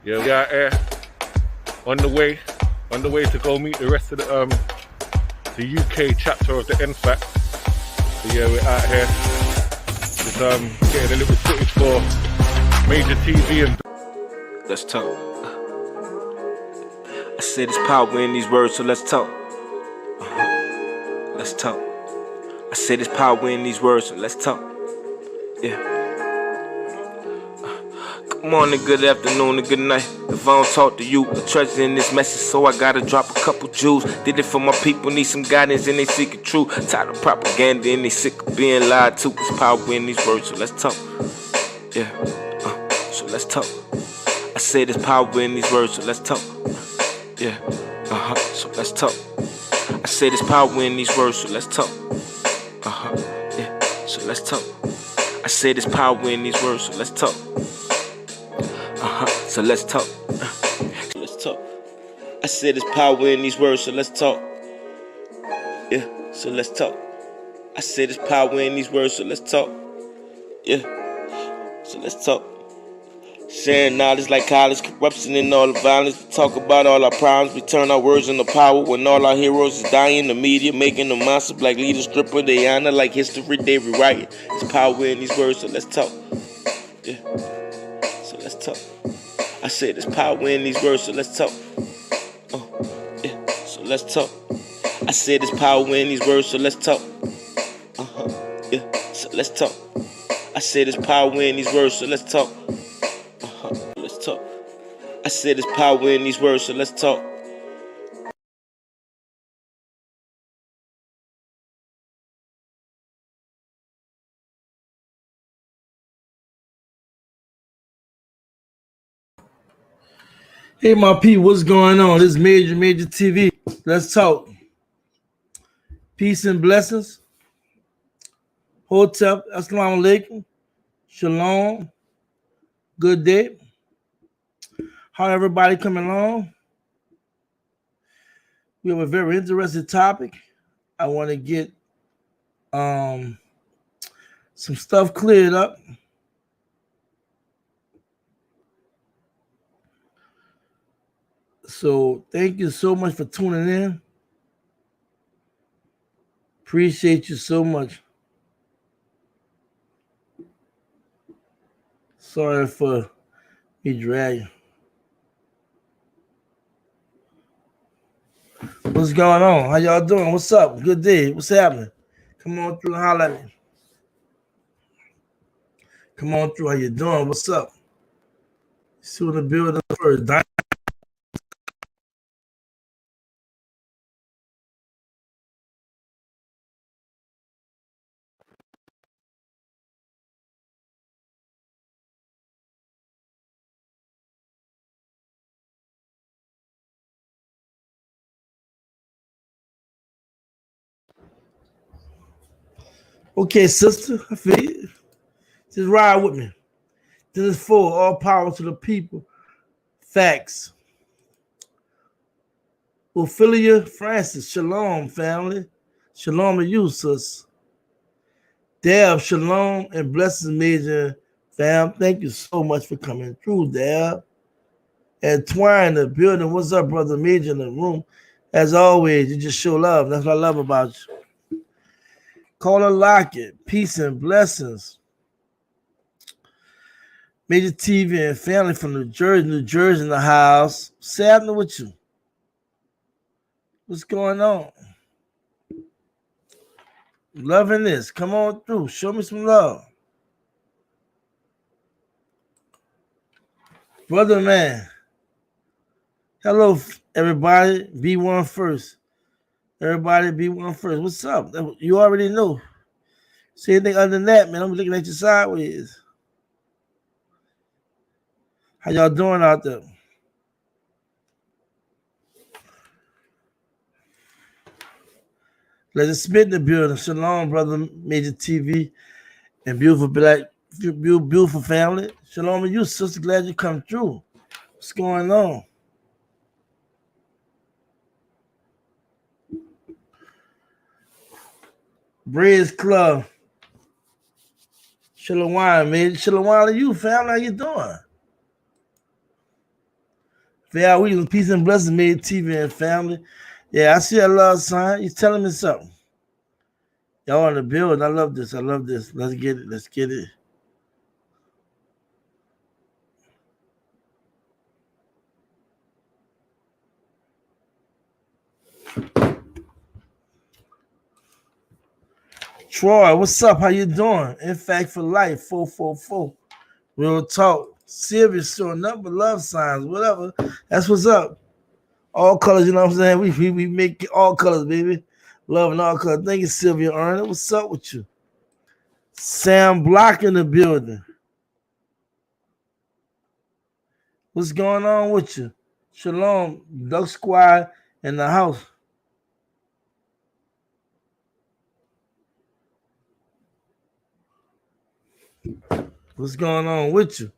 Yeah, we out here on the way to go meet the rest of the UK chapter of the NFAC. So yeah, we're out here just getting a little footage for Major TV and. Let's talk. I said there's power in these words, so let's talk. Let's talk. I said there's power in these words, so let's talk. Yeah. Good morning, good afternoon, and good night. If I don't talk to you, a treasure in this message, so I gotta drop a couple jewels. Did it for my people, need some guidance, and they seek it true. Tired of propaganda, and they sick of being lied to. There's power in these words, so let's talk. Yeah. So let's talk. I say there's power in these words, so let's talk. Yeah. So let's talk. I say there's power in these words, so let's talk. Yeah. So let's talk. I say there's power in these words, so let's talk. So let's talk. So let's talk. I said there's power in these words, so let's talk. Yeah, so let's talk. I said there's power in these words, so let's talk. Yeah, so let's talk. Sharing knowledge like college, corruption and all the violence. We talk about all our problems, we turn our words into power. When all our heroes is dying, the media making them monsters like leaders, stripper, they honor like history, they rewrite it. There's power in these words, so let's talk. Yeah, so let's talk. I said there's power in these words, so let's talk. Yeah, so let's talk. I said there's power in these words, so let's talk. Yeah, so let's talk. I said there's power in these words, so let's talk. Let's talk. I said there's power in these words, so let's talk. Hey, my people, what's going on? This is Major TV. Let's talk. Peace and blessings. Hotel, assalamu alaikum. Shalom. Good day. How everybody coming along? We have a very interesting topic. I want to get some stuff cleared up. So thank you so much for tuning in. Appreciate you so much. Sorry for me dragging. What's going on? How y'all doing? What's up? Good day. What's happening? Come on through and holler at me. Come on through. How you doing? What's up? See what the building first. Okay, sister, I feel you. Just ride with me. This is for all power to the people. Facts. Ophelia Francis, shalom, family. Shalom to you, sis. Deb, shalom and blessings, Major fam. Thank you so much for coming through, Deb. And Twine, the building. What's up, brother Major in the room? As always, you just show love. That's what I love about you. Caller Lockett, peace and blessings. Major TV and family from New Jersey in the house. What's happening with you? What's going on? Loving this. Come on through. Show me some love. Brother man. Hello, everybody. Be one first. Everybody be one first. What's up? You already know. See anything other than that, man? I'm looking at you sideways. How y'all doing out there? Let's spit in the building. Shalom, brother Major TV and beautiful family. Shalom to you, sister. Glad you come through. What's going on? Bread's Club. Shalom, man. Shalom to you, family. How you doing? Yeah, we was peace and blessings made TV and family. Yeah, I see a love sign. He's telling me something. Y'all in the building. I love this. I love this. Let's get it. Let's get it. Troy, what's up? How you doing? In fact, for life, 444. Real talk. Serious showing up with love signs, whatever. That's what's up. All colors, you know what I'm saying? We make all colors, baby. Love and all colors. Thank you, Sylvia Erna. What's up with you? Sam Block in the building. What's going on with you? Shalom, Duck Squad in the house. What's going on with you?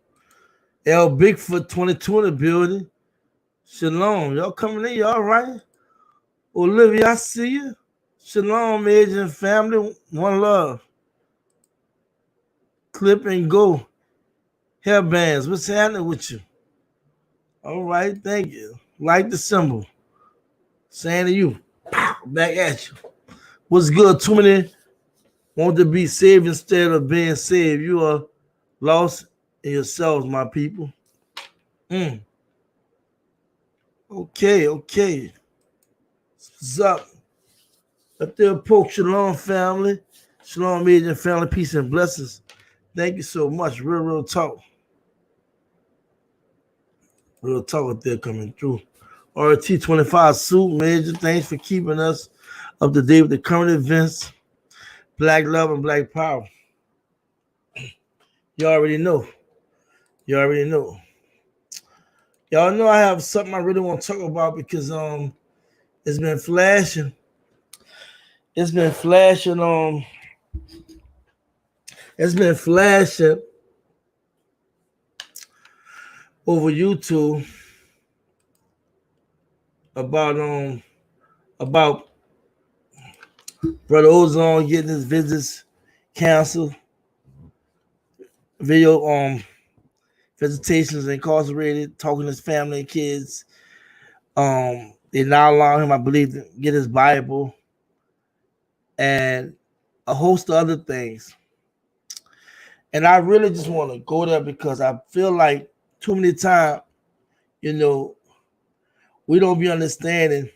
L Bigfoot 22 in the building. Shalom. Y'all coming in? Y'all right? Olivia, I see you. Shalom, agent family. One love. Clip and go. Hairbands. What's happening with you? All right, thank you. Like the symbol. Saying to you, back at you. What's good? Too many want to be saved instead of being saved. You are lost in yourselves, my people. Okay. What's up? Up there, Poke Shalom family. Shalom, agent family. Peace and blessings. Thank you so much. Real talk. Real talk up there coming through. RT25 Suit Major, thanks for keeping us up to date with the current events. Black love and black power. You already know. Y'all know I have something I really want to talk about because it's been flashing. It's been flashing over YouTube about Brother Ozone getting his visits canceled. Visitations incarcerated, talking to his family and kids. They now allow him, I believe, to get his Bible and a host of other things. And I really just want to go there because I feel like too many times, we don't be understanding.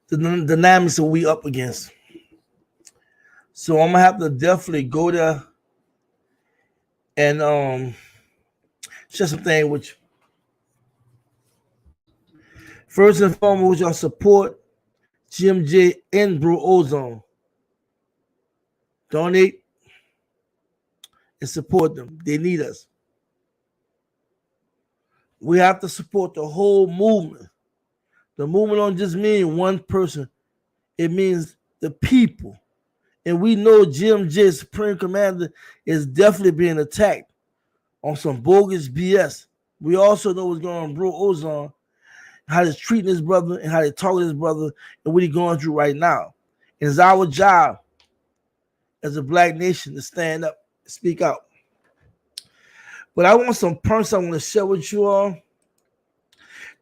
The dynamics that we up against. So I'm gonna have to definitely go there and share some things with you. First and foremost, y'all support GMJ and Bro Ozone. Donate and support them. They need us. We have to support the whole movement. The movement don't just mean one person. It means the people. And we know GMJ, Supreme Commander, is definitely being attacked on some bogus BS. We also know what's going on Bro Ozone, how they're treating his brother and how they're talking to his brother and what he's going through right now. And it's our job as a black nation to stand up, speak out. But I want some points I want to share with you all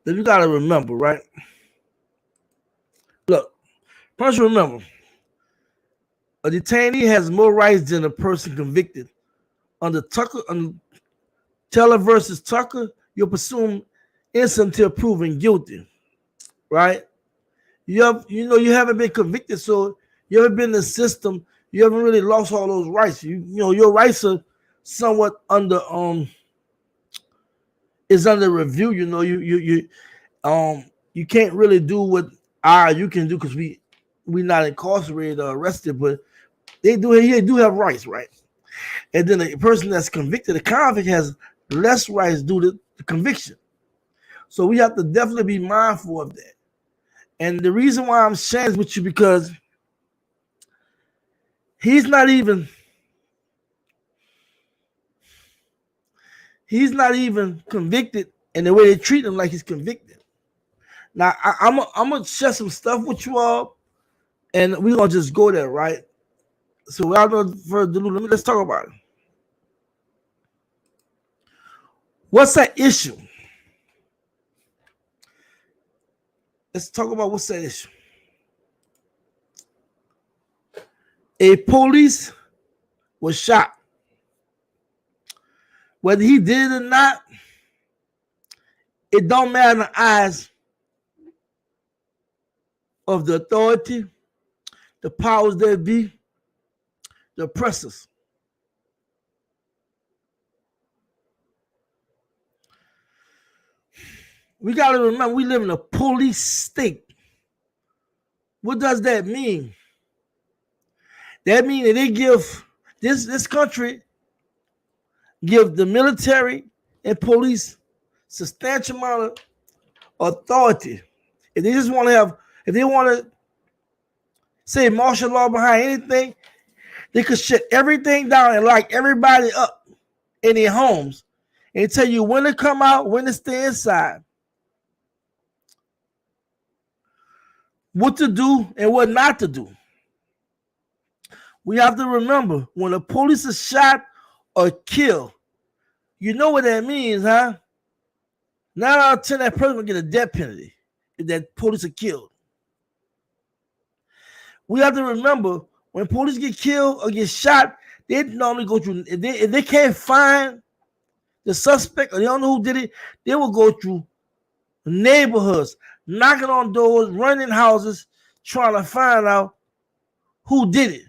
that you got to remember, right? Look, first remember, a detainee has more rights than a person convicted. Under Taylor versus Tucker, you're presumed innocent until proven guilty, right? You haven't been convicted, so you haven't been in the system. You haven't really lost all those rights. Your rights are somewhat under is under review. You can't really do what you can do because we not incarcerated or arrested, but they do have rights, right? And then a person that's convicted, a convict, has less rights due to the conviction. So we have to definitely be mindful of that. And the reason why I'm sharing with you because he's not even convicted, and the way they treat him like he's convicted. Now I'm gonna share some stuff with you all And we're gonna just go there, right? So without no further ado, let's talk about it. What's that issue? Let's talk about what's that issue. A police was shot. Whether he did it or not, it don't matter in the eyes of the authority, the powers that be, the oppressors. We got to remember we live in a police state. What does that mean? That means that they give this country give the military and police substantial amount of authority. If they just want to have, if they want to say martial law behind anything, they could shut everything down and lock everybody up in their homes and tell you when to come out, when to stay inside, what to do and what not to do. We have to remember when the police is shot or killed, you know what that means, huh? 9 out of 10 that person will get a death penalty if that police are killed. We have to remember when police get killed or get shot, they normally go through, if they can't find the suspect or they don't know who did it, they will go through neighborhoods, knocking on doors, running houses, trying to find out who did it.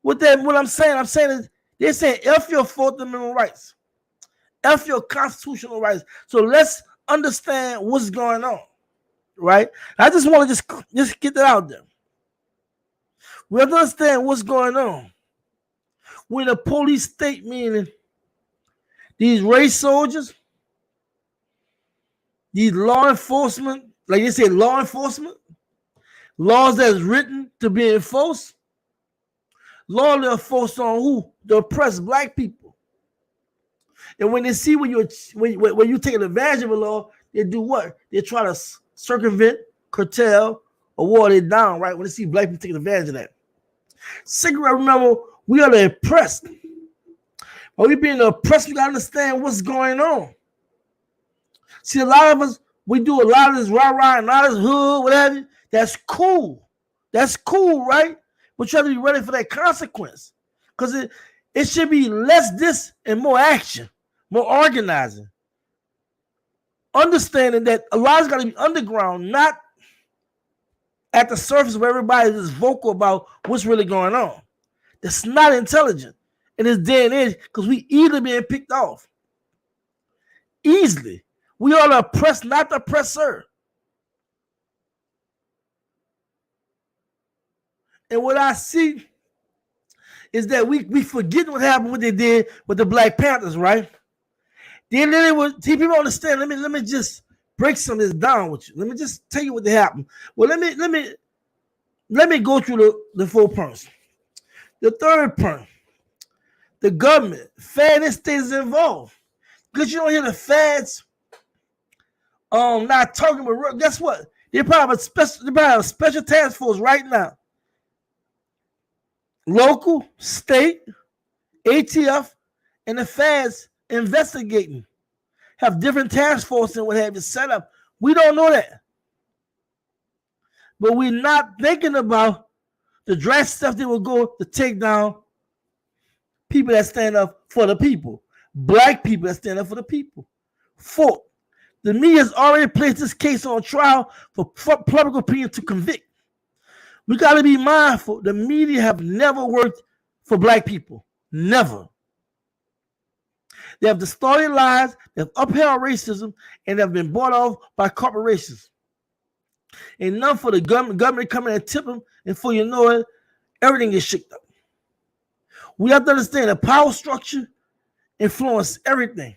What I'm saying is they're saying F your Fourth Amendment rights, F your constitutional rights. So let's understand what's going on, right? I just want to just get that out there. We have to understand what's going on. When the police state, meaning these race soldiers, these law enforcement, like they say, law enforcement, laws that's written to be enforced, law that enforced on who? The oppressed black people. And when they see when you take advantage of a law, they do what? They try to circumvent, curtail, or water it down, right? When they see black people taking advantage of that. Cigarette, remember, we are the oppressed. But we being oppressed, we gotta understand what's going on. See, a lot of us, we do a lot of this rah-rah and all this hood, whatever. That's cool. That's cool, right? But you have to be ready for that consequence. Because it should be less this and more action, more organizing. Understanding that a lot is got to be underground, not at the surface where everybody is vocal about what's really going on. That's not intelligent in this day and age because we easily being picked off. Easily. We are the oppressed, not the oppressor. And what I see is that we forget what happened, what they did with the Black Panthers, right? Then they would, see, people understand. Let me just break some of this down with you. Let me just tell you what happened. Well, let me go through the 4 points. The third point, the government, Fed and states involved. Because you don't hear the feds not talking, but guess what? They probably have a special task force right now. Local, state, ATF, and the feds investigating. Have different task forces and what have you set up. We don't know that. But we're not thinking about the drastic stuff that will go to take down people that stand up for the people. Black people that stand up for the people. 4, the media has already placed this case on trial for public opinion to convict. We got to be mindful. The media have never worked for black people. Never. They have distorted lies, they have upheld racism, and have been bought off by corporations. And none for the government coming and tip them, and before you know it, everything gets shook up. We have to understand the power structure influences everything.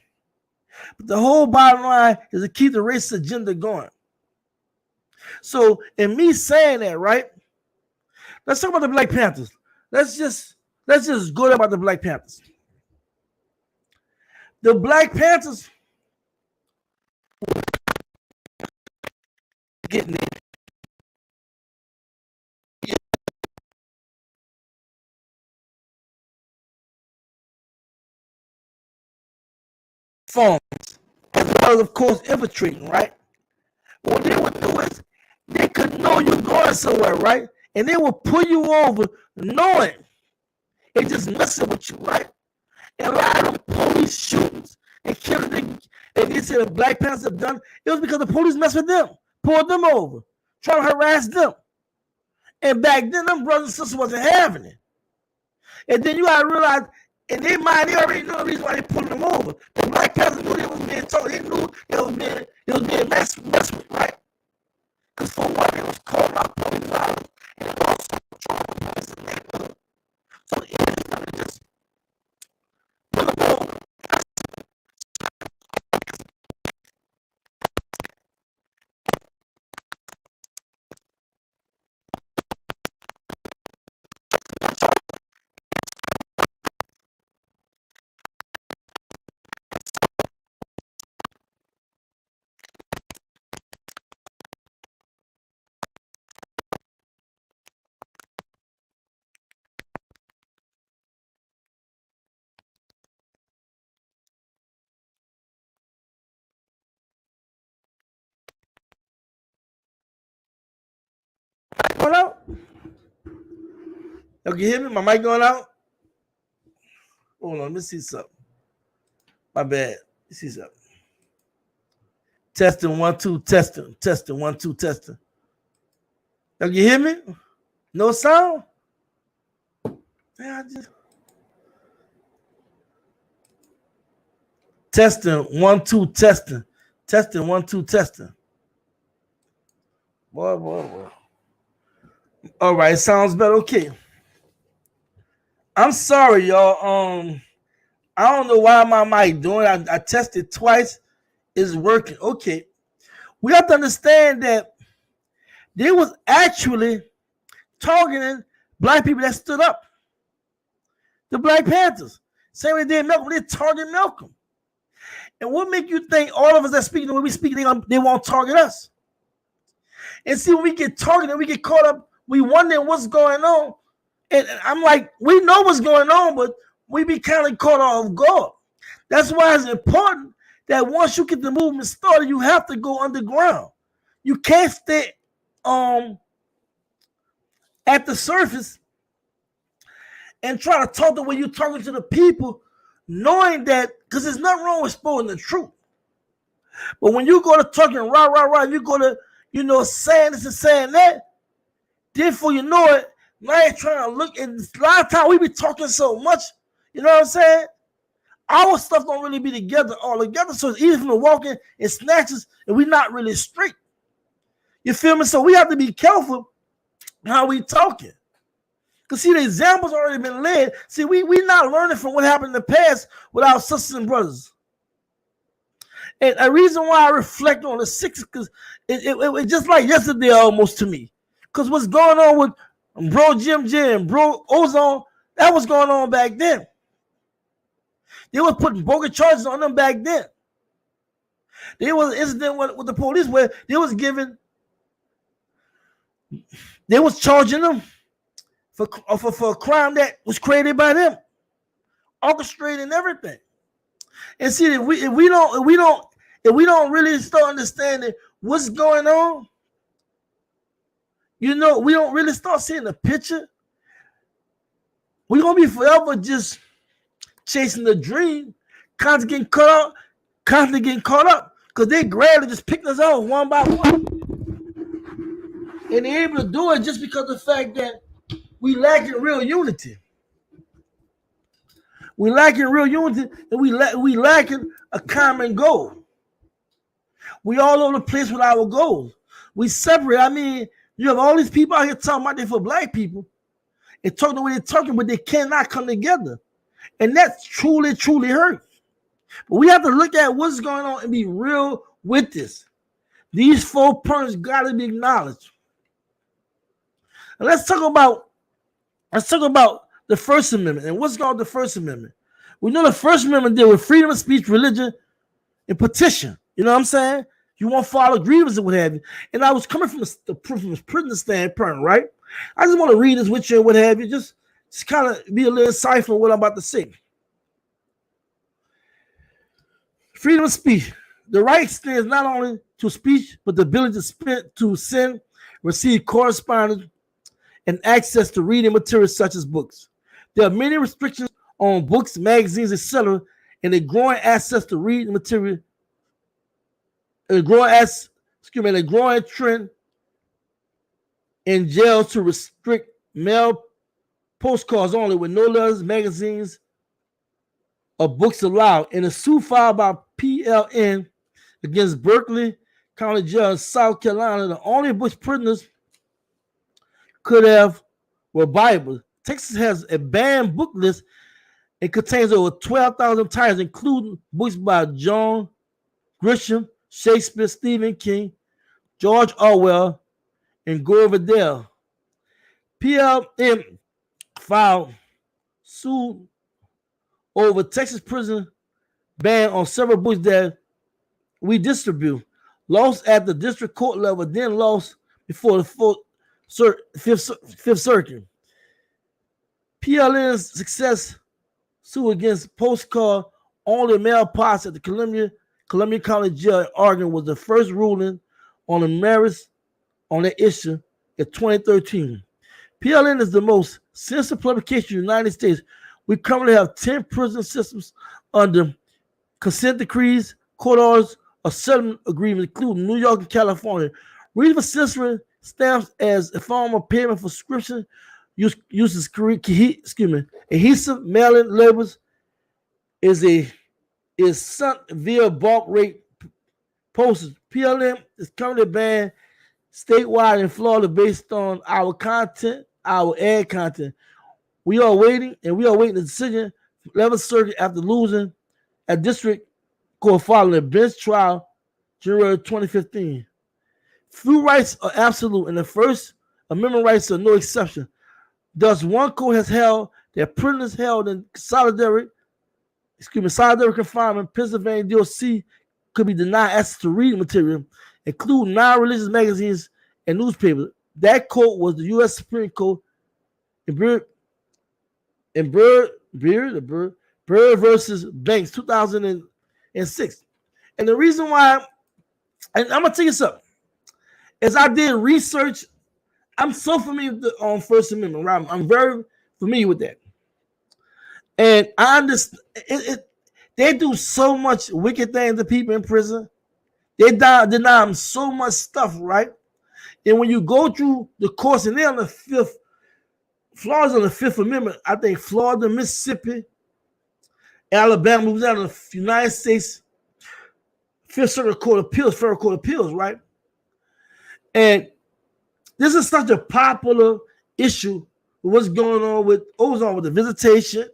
But the whole bottom line is to keep the racist agenda going. So, in me saying that, right? Let's talk about the Black Panthers. Let's just go about the Black Panthers. The Black Panthers getting it. uniforms, as well as, of course, infiltrating, right? What they would do is they could know you're going somewhere, right? And they will pull you over knowing they just messing with you, right? And a lot of them police shootings and killing, and they said the Black Panthers have done, it was because the police messed with them, pulled them over, trying to harass them. And back then, them brothers and sisters wasn't having it. And then you gotta realize, in their mind, they already know the reason why they pulled them over. The Black Panthers knew they was being told, they knew it was being messed with, right? Because for one, it was called out police violence, and it also controlled the police in the neighborhood. So it is gonna just pull them over. Going out? Y'all can hear me? My mic going out? Hold on, let me see something. My bad. Let me see something. Testing 1 2 testing. Testing 1 2 testing. Y'all can hear me? No sound? Yeah, I just testing 1 2 testing. Testing 1 2 testing. Boy. All right, sounds better. Okay. I'm sorry, y'all. I don't know why my mic doing. I tested twice. It's working. Okay. We have to understand that they was actually targeting Black people that stood up. The Black Panthers. Same way they did Malcolm. They targeted Malcolm. And what make you think all of us that speaking the way we speak, they won't target us? And see, when we get targeted, we get caught up, we wonder what's going on. And I'm like, we know what's going on, but we be kind of caught off guard. That's why it's important that once you get the movement started, you have to go underground. You can't stay at the surface and try to talk the way you're talking to the people, knowing that, because there's nothing wrong with exposing the truth. But when you go to talking rah, you go to, saying this and saying that, then before you know it, now you're trying to look, and a lot of times we be talking so much, you know what I'm saying? Our stuff don't really be all together, so it's easy for the walking and snatches, and we're not really straight. You feel me? So we have to be careful how we talking. Because see, the examples already been laid. See, we not learning from what happened in the past with our sisters and brothers. And a reason why I reflect on the 60s, because it just like yesterday almost to me. Because what's going on with Bro Jim and Bro Ozone, that was going on back then. They were putting bogus charges on them back then. There was an incident with the police where they was charging them for a crime that was created by them, orchestrating everything. And see, if we don't really start understanding what's going on, we don't really start seeing the picture. We're gonna be forever just chasing the dream, constantly getting caught up, because they gradually just picking us off one by one. And they're able to do it just because of the fact that we lacking real unity. We lacking real unity, and we lacking a common goal. We all over the place with our goals. We separate. I mean, you have all these people out here talking about they for Black people and talking the way they're talking, but they cannot come together. And that's truly, truly hurt. But we have to look at what's going on and be real with this. These 4 points got to be acknowledged. And let's talk about the First Amendment and what's called the First Amendment. We know the First Amendment deal with freedom of speech, religion, and petition. You know what I'm saying? You won't follow grievances and what have you. And I was coming from the prison standpoint, right? I just want to read this with you and what have you. Just kind of be a little insightful on what I'm about to say. Freedom of speech. The right extends not only to speech, but the ability to send, receive correspondence, and access to reading materials such as books. There are many restrictions on books, magazines, etc., and a growing access to reading material, a growing trend in jails to restrict mail postcards only, with no letters, magazines, or books allowed. In a suit filed by PLN against Berkeley County Jail in South Carolina, the only books prisoners could have were Bibles. Texas has a banned book list and contains over 12,000 titles, including books by John Grisham, Shakespeare, Stephen King, George Orwell, and Gore Vidal. PLM filed suit over Texas prison ban on several books that we distribute. Lost at the district court level, then lost before the Fifth Circuit. PLN's success suit against postcard only mail pots at the Columbia County Jail in Oregon was the first ruling on the merits on that issue in 2013. PLN is the most sensitive publication in the United States. We currently have 10 prison systems under consent decrees, court orders, or settlement agreements, including New York and California. Reading for censoring stamps as a form of payment for subscription uses adhesive mailing labels is sent via bulk rate postage. PLM is currently banned statewide in Florida based on our ad content. We are waiting the decision from 11th Circuit after losing a district court following a bench trial January 2015. Few rights are absolute, and the First Amendment rights are no exception. Thus, one court has held that prisoners held in solitary confinement, Pennsylvania DOC could be denied access to reading material, including non-religious magazines and newspapers. That court was the U.S. Supreme Court in Bird versus Banks, 2006. And the reason why, and I'm gonna tell you something, as I did research, I'm so familiar with the First Amendment, right? I'm very familiar with that. And I understand they do so much wicked things to people in prison. They deny them so much stuff, right? And when you go through the course, and they're on the fifth, Florida's on the Fifth Amendment. I think Florida, Mississippi, Alabama moves out of the United States Fifth Circuit Court of Appeals, Federal Court of Appeals, right? And this is such a popular issue with what's going on with ozone, with the visitation,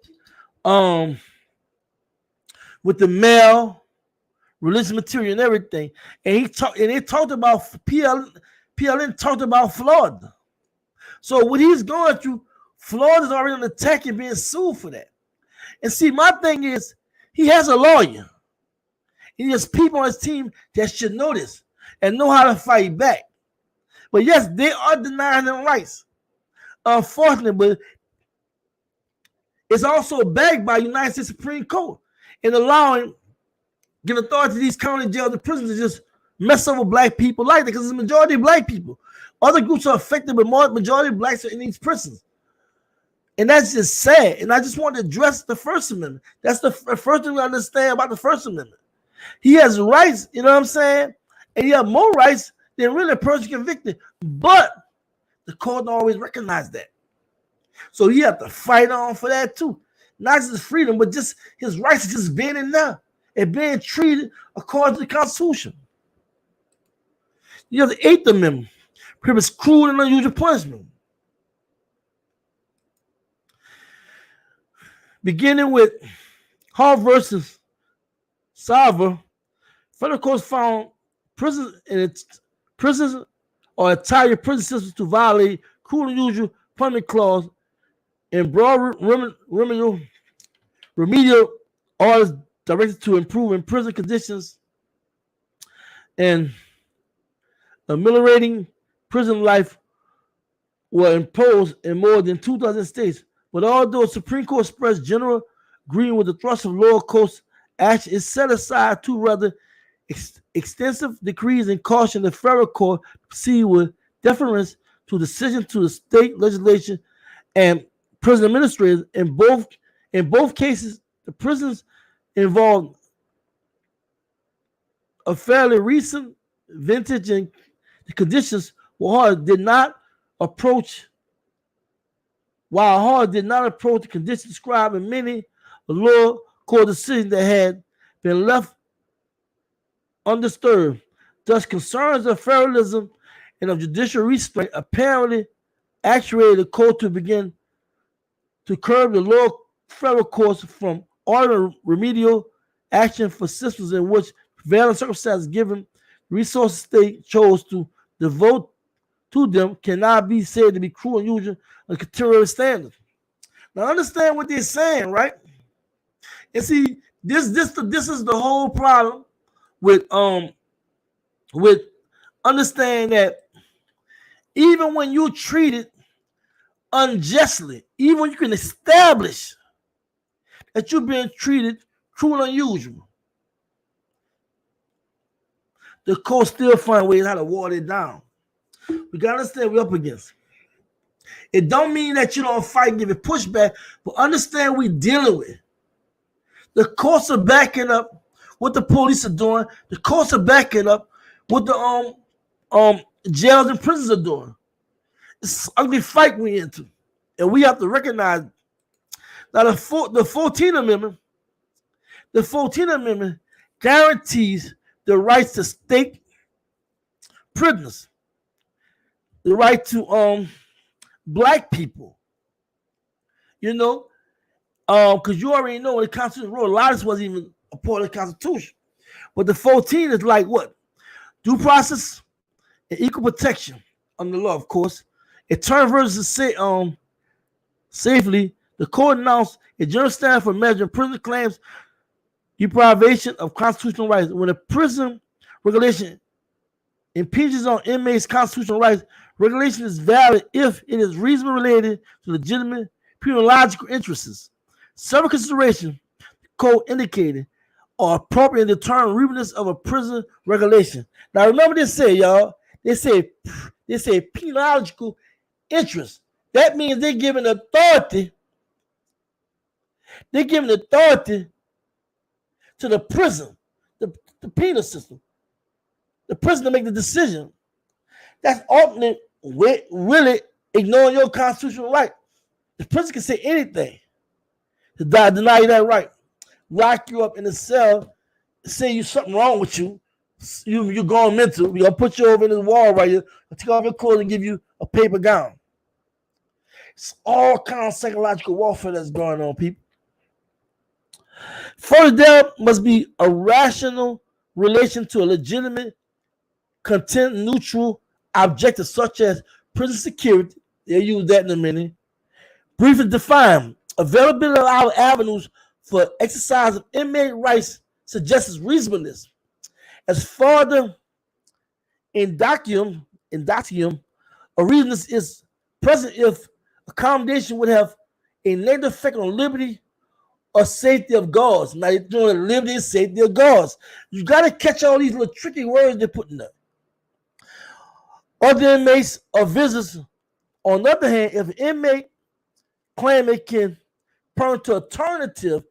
with the mail, religious material, and everything. And they talked about PLN talked about Florida. So what he's going through, Florida's already on attack and being sued for that. And see, my thing is, he has a lawyer. He has people on his team that should know this and know how to fight back. But yes, they are denying them rights. Unfortunately, but it's also backed by United States Supreme Court in allowing, giving authority to these county jails and prisons to just mess over black people like that, because it's a majority of black people. Other groups are affected, but majority of blacks are in these prisons. And that's just sad. And I just want to address the First Amendment. That's the first thing we understand about the First Amendment. He has rights, you know what I'm saying? And he has more rights than really a person convicted. But the court don't always recognize that. So you have to fight on for that too. Not just his freedom, but just his rights just being in there and being treated according to the Constitution. You have the Eighth Amendment, prohibits cruel and unusual punishment. Beginning with Hall versus Salva, federal courts found prisons or entire prison systems to violate cruel and unusual punishment clause and broad remedial orders directed to improving prison conditions and ameliorating prison life were imposed in more than 2,000 states. But although the Supreme Court expressed general agreement with the thrust of lower courts action. It set aside two rather extensive decrees and cautioned the federal court to proceed with deference to decision to the state legislation and prison administrators. In both cases, the prisons involved a fairly recent vintage, and the conditions were hard. While hard did not approach the conditions described in many lower court decisions that had been left undisturbed. Thus, concerns of federalism and of judicial restraint apparently actuated the court to begin to curb the lower federal courts from ordering remedial action for systems in which prevailing circumstances given resources state chose to devote to them cannot be said to be cruel and unusual and contemporary standards. Now understand what they're saying, right? And see, this is the whole problem with understanding that even when you're treated unjustly, even when you can establish that you're being treated cruel and unusual, the court still find ways how to water it down. We gotta understand we're up against. It don't mean that you don't fight and give it pushback, but understand we're dealing with. The courts are backing up what the police are doing. The courts are backing up what the jails and prisons are doing. It's an ugly fight we're into, and we have to recognize. Now the 14th Amendment, guarantees the rights to state prisoners, the right to black people. You know, because you already know when the Constitution wrote, a lot of this wasn't even a part of the Constitution. But the 14 is like what? Due process and equal protection under the law, of course. It turned versus safely. The court announced a general standard for measuring prison claims deprivation of constitutional rights. When a prison regulation impinges on inmates' constitutional rights, regulation is valid if it is reasonably related to legitimate penological interests. Several considerations, the code indicated, are appropriate in determining reasonableness of a prison regulation. Now remember this say, y'all, they say penological interest. That means they're giving authority. They're giving authority to the prison, the penal system, the prison to make the decision. That's ultimately really ignoring your constitutional right. The prison can say anything to deny you that right, lock you up in a cell, say you something wrong with you, you're going mental. We're gonna put you over in the wall right here, take off your clothes and give you a paper gown. It's all kind of psychological warfare that's going on, people. Further, there must be a rational relation to a legitimate, content-neutral objective, such as prison security. They'll use that in a minute. Briefly define availability of our avenues for exercise of inmate rights suggests reasonableness. As further indicium, a reasonableness is present if accommodation would have a negative effect on liberty or safety of guards. Now you're doing liberty and safety of guards. You got to catch all these little tricky words they're putting up. Other inmates or visitors, on the other hand, if an inmate claim it can turn to alternative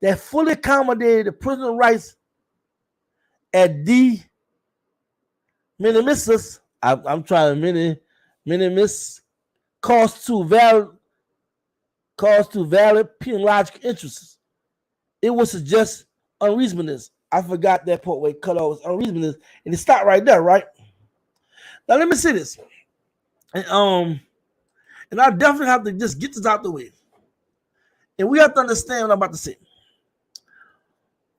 that fully accommodated the prisoner rights at de minimis, I'm trying to minimis cost to valid penological interests, it would suggest unreasonableness. I forgot that part where it cut off unreasonableness, and it stopped right there, right? Now let me say this, and I definitely have to just get this out the way, and we have to understand what I'm about to say.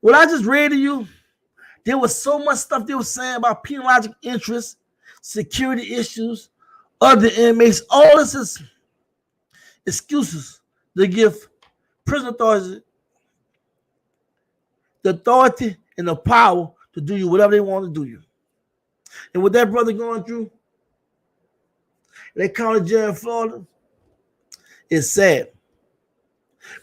What I just read to you, there was so much stuff they were saying about penological interests, security issues, other inmates. All this is excuses to give prison authorities the authority and the power to do you whatever they want to do you. And with that brother going through that county jail in Florida, it's sad.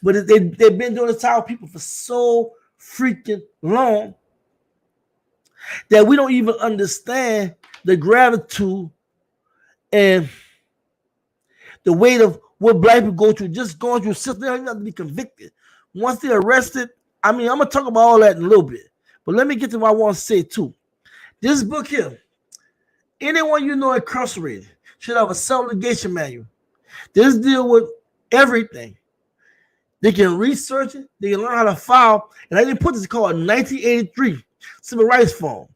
But they've been doing this to our people for so freaking long that we don't even understand the gratitude and the weight of what black people go through, just going through system. They don't even have to be convicted. Once they're arrested, I'm going to talk about all that in a little bit. But let me get to what I want to say too. This book here, anyone you know incarcerated should have a self-litigation manual. This deal with everything. They can research it. They can learn how to file. And I didn't put this called 1983 Civil Rights Form.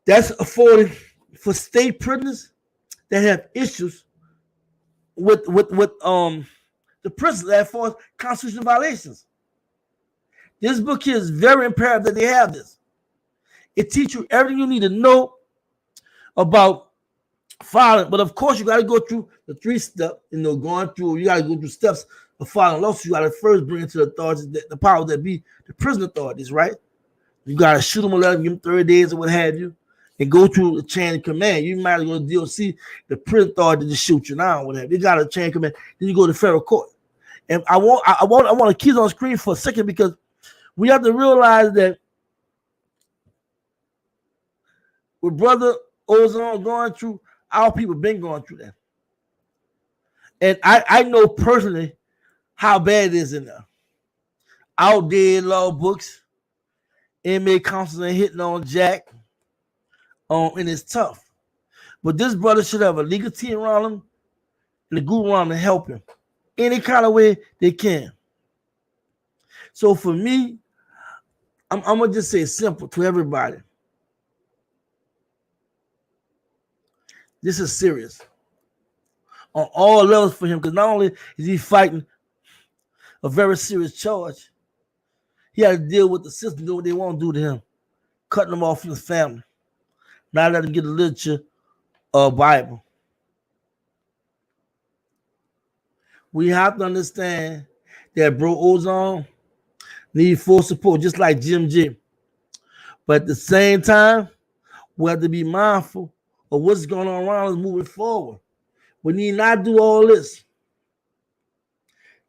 That's afforded for state prisoners that have issues with the prisoners that for constitutional violations. This book here is very imperative that they have this. It teaches you everything you need to know about filing. But of course, you got to go through the 3 steps, you got to go through steps of filing lawsuits. You got to first bring it to the authorities, the power that be the prison authorities, right? You got to shoot them a letter, give them 30 days or what have you, and go through the chain of command. You might go to DOC, the prison authority to shoot you now, whatever. You got a chain of command. Then you go to federal court. And I want to keep it on screen for a second because we have to realize that with Brother Ozone going through, our people been going through that. And I know personally how bad it is in there. Outdated law books, inmate counseling hitting on Jack, and it's tough. But this brother should have a legal team around him and a group around him to help him any kind of way they can. So for me, I'm gonna just say simple to everybody. This is serious on all levels for him because not only is he fighting a very serious charge, he had to deal with the system, do what they want to do to him, cutting him off from his family, not letting him get a literature or Bible. We have to understand that Bro Ozone needs full support, just like Jim J. But at the same time, we have to be mindful of what's going on around us moving forward. We need not do all this.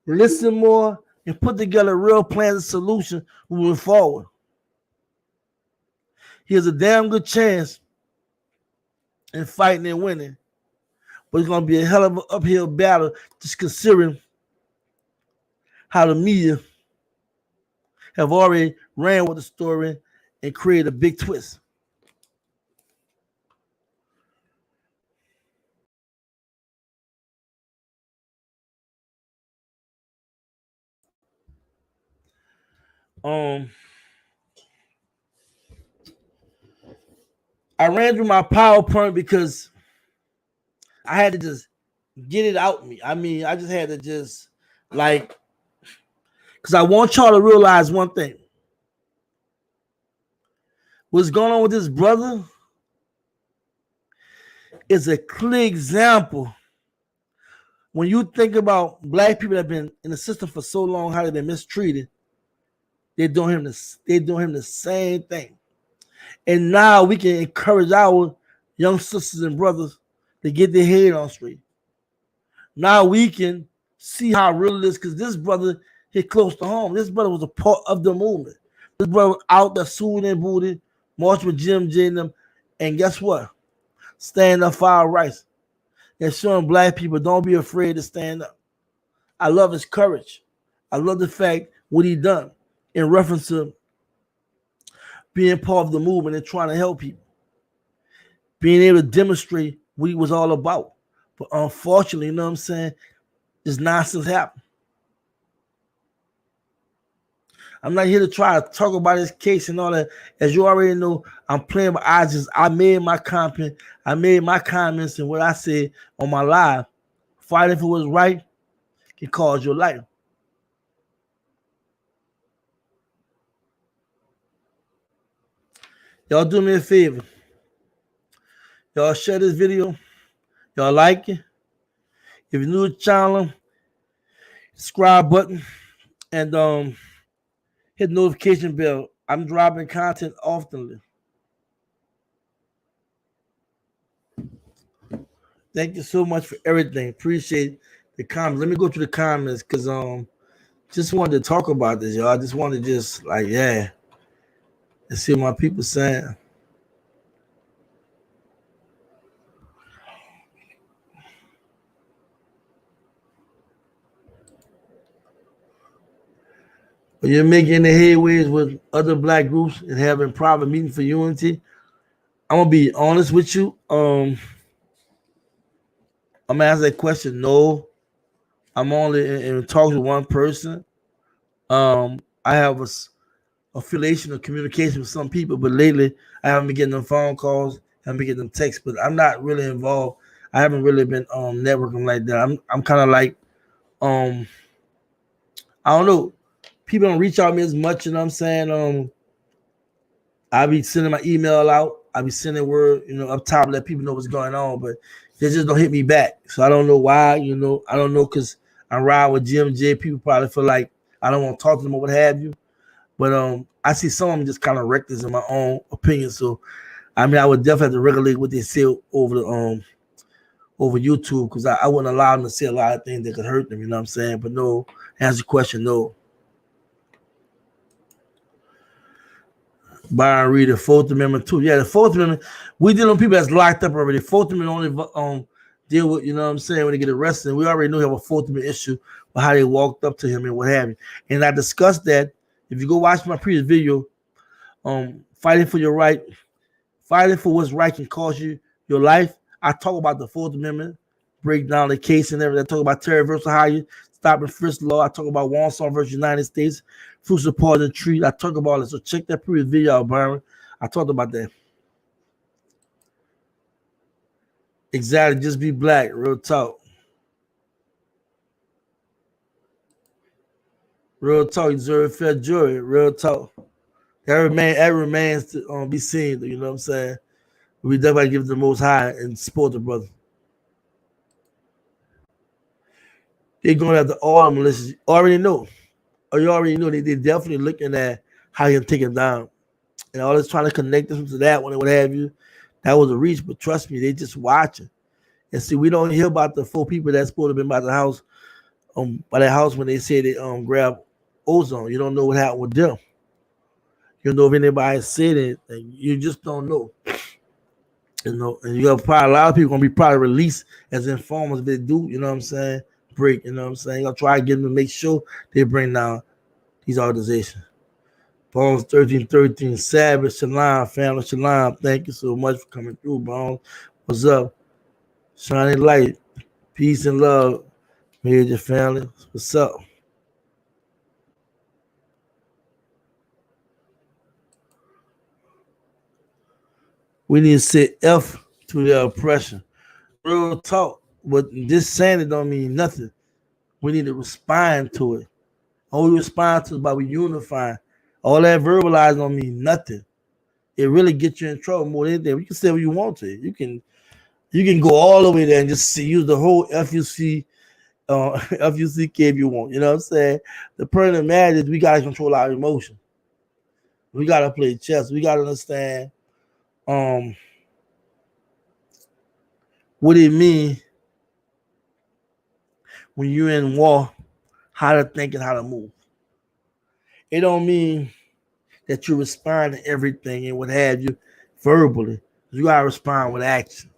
Listen more and put together real plans and solutions moving forward. He has a damn good chance in fighting and winning, but it's going to be a hell of an uphill battle just considering how the media have already ran with the story and created a big twist. I ran through my PowerPoint because I had to just get it out me. I mean, I just had to just because I want y'all to realize one thing. What's going on with this brother is a clear example. When you think about black people that have been in the system for so long, how they've been mistreated, they're doing him the same thing. And now we can encourage our young sisters and brothers to get their head on straight. Now we can see how real it is because this brother hit close to home. This brother was a part of the movement. This brother was out there suing and booted, marching with Jim J and them. And guess what? Stand up for our rights. And showing black people don't be afraid to stand up. I love his courage. I love the fact what he done in reference to being part of the movement and trying to help people. Being able to demonstrate what he was all about. But unfortunately, you know what I'm saying, this nonsense happened. I'm not here to try to talk about his case and all that. As you already know, I'm playing my eyes. I made my comments and what I said on my live. Fighting for what's right can cause your life. Y'all do me a favor. Y'all share this video. Y'all like it. If you're new to the channel, subscribe button and hit the notification bell. I'm dropping content often. Thank you so much for everything. Appreciate the comments. Let me go to the comments because just wanted to talk about this, y'all. I just wanted to just like, yeah, and see what my people saying. When you're making the headways with other black groups and having private meetings for unity, I'm gonna be honest with you. I'm gonna ask that question. No, I'm only in talks with one person. I have a affiliation or communication with some people, but lately I haven't been getting them phone calls, haven't been getting them texts, but I'm not really involved. I haven't really been networking like that. I'm kind of like I don't know. People don't reach out to me as much, you know what I'm saying? I be sending my email out. I be sending word, up top, let people know what's going on, but they just don't hit me back. So I don't know why, I don't know, because I'm riding with GMJ. People probably feel like I don't want to talk to them or what have you. But I see some of them just kind of reckless in my own opinion. So I mean, I would definitely have to regulate what they say over the over YouTube, because I wouldn't allow them to say a lot of things that could hurt them. You know what I'm saying? But no, answer your question, no. Byron Reed, the Fourth Amendment too. Yeah, the Fourth Amendment. We deal with people that's locked up already. Fourth Amendment only deal with, you know what I'm saying, when they get arrested. We already know we have a Fourth Amendment issue with how they walked up to him and what have you. And I discussed that. If you go watch my previous video, fighting for your right, fighting for what's right can cost you your life. I talk about the Fourth Amendment, break down the case and everything. I talk about Terry versus Ohio, stop and frisk law. I talk about Wallace versus United States, fruits of poison tree. I talk about it. So check that previous video out, Byron. I talked about that. Exactly. Just be black. Real talk. Real talk. You deserve a fair jury. Real talk. That remains to be seen. You know what I'm saying? We definitely give it the most high and support the brother. They're going after all the militias. Already know. Or you already know they're definitely looking at how you can take him down. And all this trying to connect them to that one and what have you. That was a reach, but trust me, they just watching. And see, we don't hear about the 4 people that's supposed to have been by the house, by that house when they say they grabbed Ozone. You don't know what happened with them. You don't know if anybody said anything. You just don't know. And you have probably a lot of people gonna be probably released as informers if they do, you know what I'm saying? Break, you know what I'm saying? I'll try to get them to make sure they bring down these organizations. Bones 1313, Savage, Shalom, family, Shalom. Thank you so much for coming through, Bones. What's up? Shining light, peace and love. Here's your family. What's up? We need to say F to the oppression. Real talk, but just saying it don't mean nothing. We need to respond to it. All we respond to is by we unifying. All that verbalizing don't mean nothing. It really gets you in trouble more than anything. You can say what you want to. You can go all the way there and just use the whole FUC, FUCK if you want. You know what I'm saying? The permanent matter is we gotta control our emotion. We gotta play chess. We gotta understand what it means when you're in war, how to think and how to move. It don't mean that you respond to everything and what have you verbally. You gotta respond with action.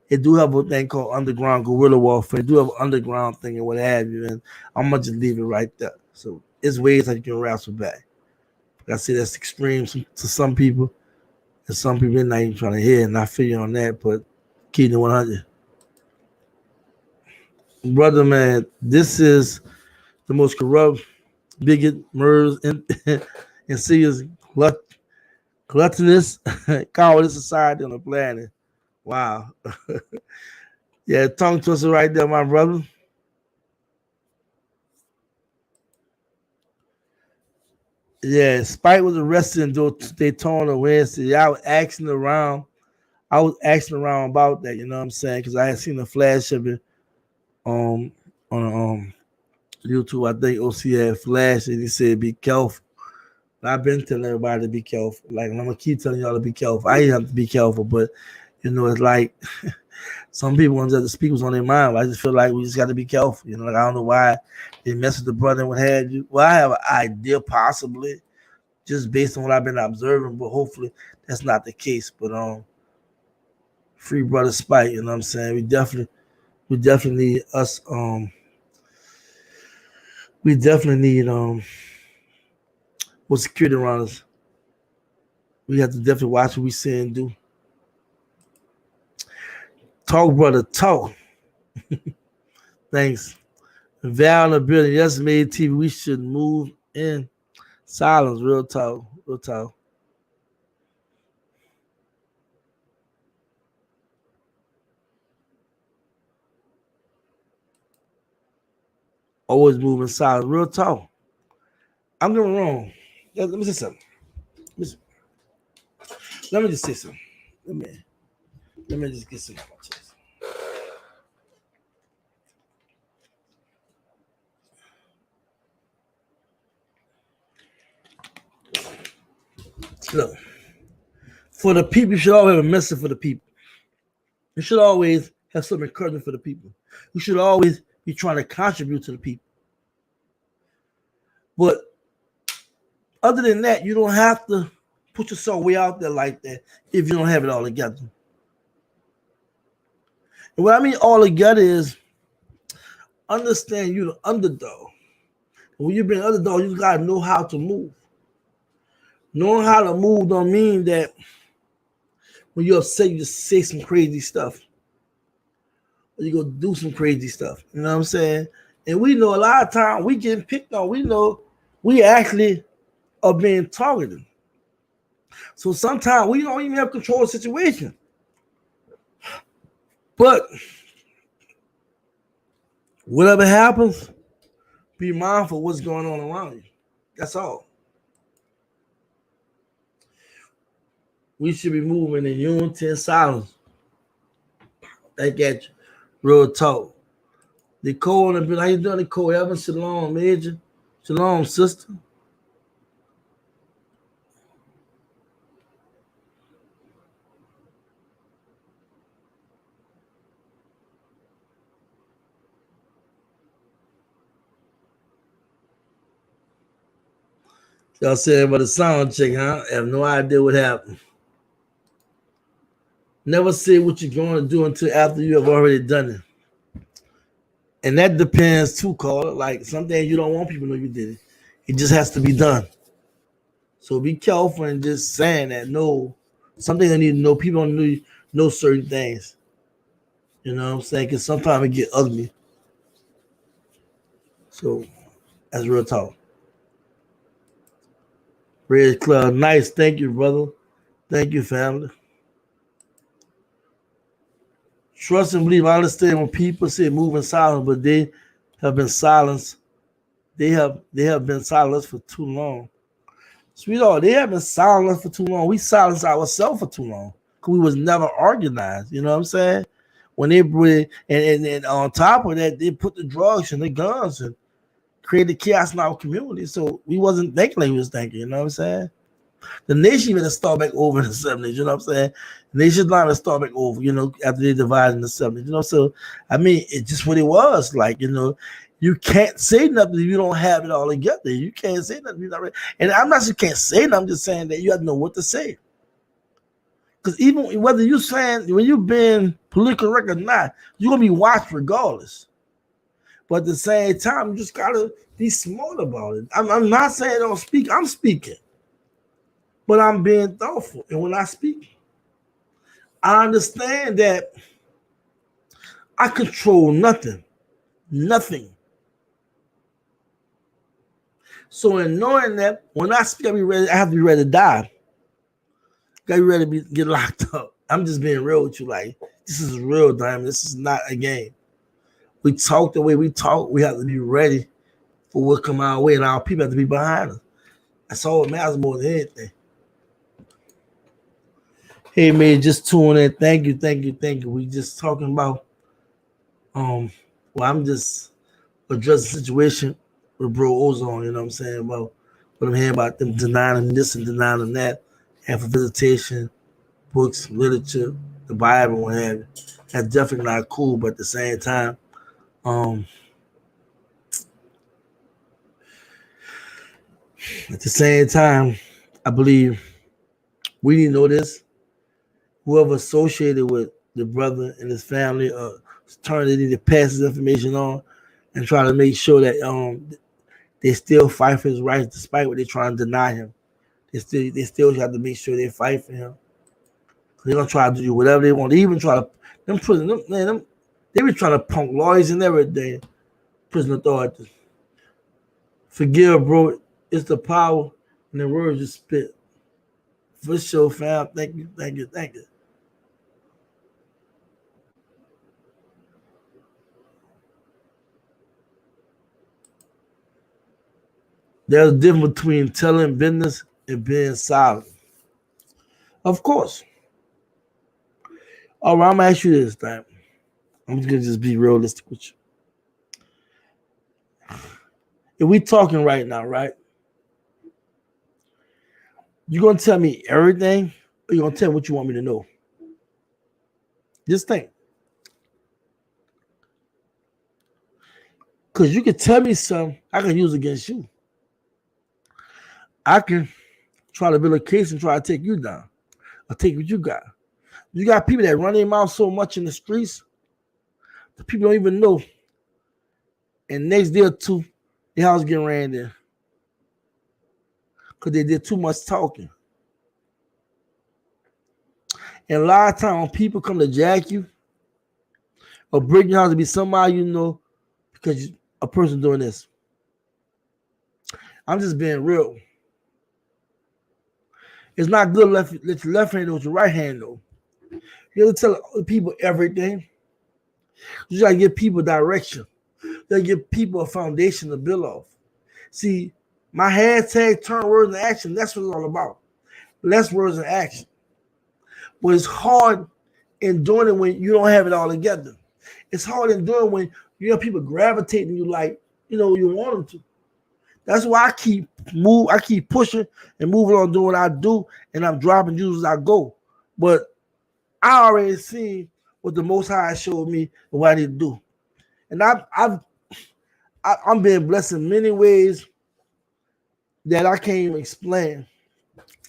They do have a thing called underground guerrilla warfare. They do have an underground thing and what have you. And I'm gonna just leave it right there. So it's ways that you can wrestle back. Like I say, that's extreme to some people, and some people are not even trying to hear. And I feel you on that, but keep it 100. Brother, man, this is the most corrupt, bigot, murders, and insidious, gluttonous, cowardly society on the planet. Wow. Yeah, tongue twister right there, my brother. Yeah, Spike was arrested in Daytona Wednesday. I was asking around about that, you know what I'm saying? Because I had seen a flash of it on YouTube. I think OC had flashed and he said, be careful. And I've been telling everybody to be careful. Like, I'm going to keep telling y'all to be careful. I ain't have to be careful, but, it's like some people want to speak what's on their mind. But I just feel like we just got to be careful. You know, like I don't know why they mess with the brother and what have you. Well, I have an idea possibly, just based on what I've been observing, but hopefully that's not the case. But free brother spite, you know what I'm saying? We definitely need us we definitely need with security around us. We have to definitely watch what we say and do. Talk, brother, talk. Thanks. Val in the building. Yes, made TV. We should move in silence. Real talk. Real talk. Always move in silence. Real talk. I'm doing wrong. Let me say something. Let me just say something. Let me just get some of my chest. Look, for the people, you should always have a message for the people. You should always have some encouragement for the people. You should always be trying to contribute to the people. But other than that, you don't have to put yourself way out there like that if you don't have it all together. And what I mean all together is understand you're the underdog. And when you bring underdog, you gotta know how to move. Knowing how to move don't mean that when you're upset, you just say some crazy stuff. Or you go do some crazy stuff. You know what I'm saying? And we know a lot of times we getting picked on. We know we actually are being targeted. So sometimes we don't even have control of the situation. But whatever happens, be mindful of what's going on around you. That's all. We should be moving in unity and silence. Thank you. Real talk. Nicole, how you doing, Nicole? Evans, shalom, Major. Shalom, sister. Y'all saying about the sound check, huh? I have no idea what happened. Never say what you're going to do until after you have already done it. And that depends too, caller. Like some things you don't want people to know you did it. It just has to be done. So be careful and just saying that. No, something I need to know. People don't know certain things. You know what I'm saying? Because sometimes it get ugly. So that's real talk. Red Club, nice. Thank you, brother. Thank you, family. Trust and believe. I understand when people say move in silence, but they have been silenced. They have been silenced for too long. Sweetheart, they have been silenced for too long. We silenced ourselves for too long because we was never organized. You know what I'm saying? When they bring and on top of that, they put the drugs and the guns and created chaos in our community. So we wasn't thinking like we was thinking. You know what I'm saying? The nation even start back over in the 70s, you know what I'm saying? The nation's not gonna start back over, you know, after they divided in the 70s, you know. So I mean, it's just what it was. Like, you know, you can't say nothing if you don't have it all together. You can't say nothing if you're not ready. And I'm not saying you can't say nothing, I'm just saying that you have to know what to say. Because even whether you're saying when you've been politically correct or not, you're gonna be watched regardless. But at the same time, you just gotta be smart about it. I'm not saying don't speak, I'm speaking. But I'm being thoughtful. And when I speak, I understand that I control nothing. Nothing. So in knowing that, when I speak, I have to be ready to die. Got to be ready to get locked up. I'm just being real with you. Like, this is real, Diamond. This is not a game. We talk the way we talk. We have to be ready for what come our way. And our people have to be behind us. That's all that matters more than anything. Hey man, just tune in. Thank you. We just talking about well, I'm just addressing the situation with Bro Ozone, you know what I'm saying? About what I'm hearing about them denying them this and denying them that, and for visitation, books, literature, the Bible and have it. That's definitely not cool, but at the same time, at the same time, I believe we need to know this. Whoever associated with the brother and his family, turn they need to pass this information on and try to make sure that they still fight for his rights despite what they're trying to deny him. They still have to make sure they fight for him. They're gonna try to do whatever they want. They even try to they be trying to punk lawyers and everything. Prison authorities. Forgive, bro. It's the power and the words you spit. For sure, fam. Thank you. There's a difference between telling business and being silent. Of course. All right, I'm gonna ask you this time. I'm gonna just be realistic with you. If we talking right now, right? You gonna tell me everything, or you gonna tell me what you want me to know? Just think. Because you can tell me something I can use against you. I can try to build a case and try to take you down or take what you got. You got people that run their mouth so much in the streets, the people don't even know. And next day or two, their house getting ran in because they did too much talking. And a lot of times when people come to jack you or bring your house to be somebody you know because a person doing this. I'm just being real. It's not good let your left hand know what your right hand know. You have to tell people everything. You gotta give people direction. You gotta give people a foundation to build off. See, my hashtag turn words into action, that's what it's all about. Less words and action. But it's hard in doing it when you don't have it all together. It's hard in doing when you have people gravitating you like, you want them to. That's why I keep pushing and moving on doing what I do, and I'm dropping views as I go. But I already seen what the Most High showed me and what I need to do. And I'm being blessed in many ways that I can't even explain.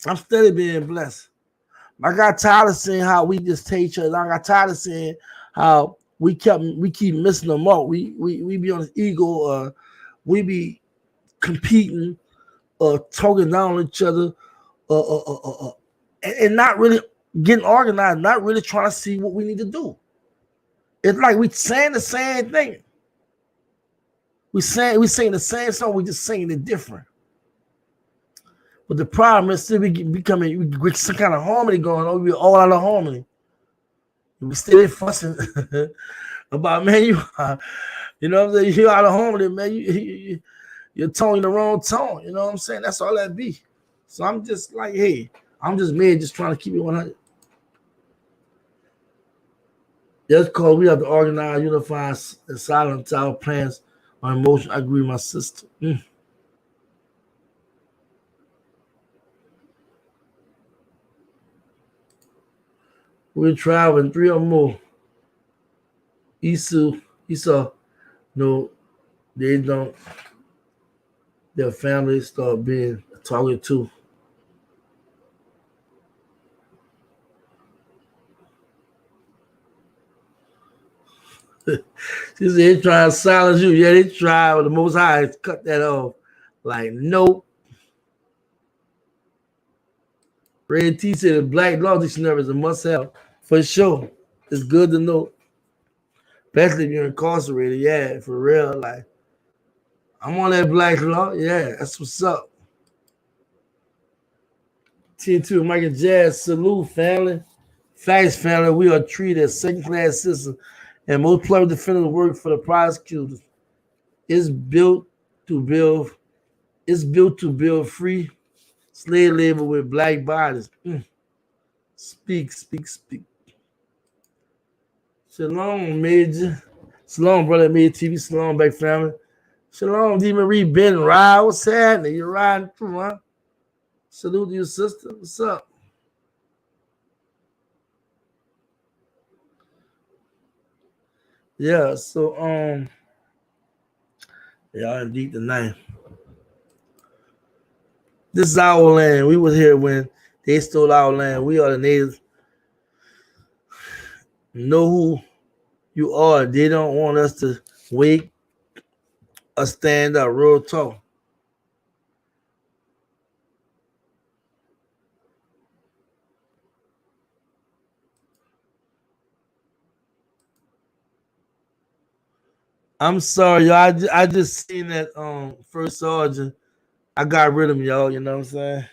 I'm steady being blessed. I got tired of seeing how we just take each other. I got tired of seeing how we keep missing them up. We be on this ego, we be competing, talking down on each other, and not really getting organized, not really trying to see what we need to do. It's like we saying the same thing. We saying the same song, we just saying it different. But the problem is still we get some kind of harmony going on. We're all out of harmony. We still fussing about, man, you know what I'm saying? You're out of harmony, man. You're toning the wrong tone. You know what I'm saying? That's all that be. So I'm just like, hey, I'm just trying to keep it 100. That's because we have to organize, unify, and silence our plans on emotion. I agree with my sister. We're traveling 3 or more. Esau, no, they don't. Their families start being targeted too. She said they try to silence you. Yeah, they try, but the Most High cut that off. Like, nope. Red T said the Black Law Dictionary is a must-have. For sure. It's good to know. Especially if you're incarcerated. Yeah, for real. Like, I'm on that Black Law. Yeah, that's what's up. T2 Michael Jazz, salute, family. Facts, family. We are treated as second-class citizens, and most public defenders work for the prosecutors. It's built to build free slave labor with black bodies. Speak. Shalom, Major. Shalom, brother Major TV. Shalom, back family. Shalom, D. Marie Ben Ride. What's happening? You're riding through, huh? Salute to your sister. What's up? Yeah, so y'all indeed tonight. This is our land. We was here when they stole our land. We are the natives. Know who you are. They don't want us to wake or stand up. Real talk. I'm sorry, y'all. I just seen that first sergeant. I got rid of him, y'all. You know what I'm saying?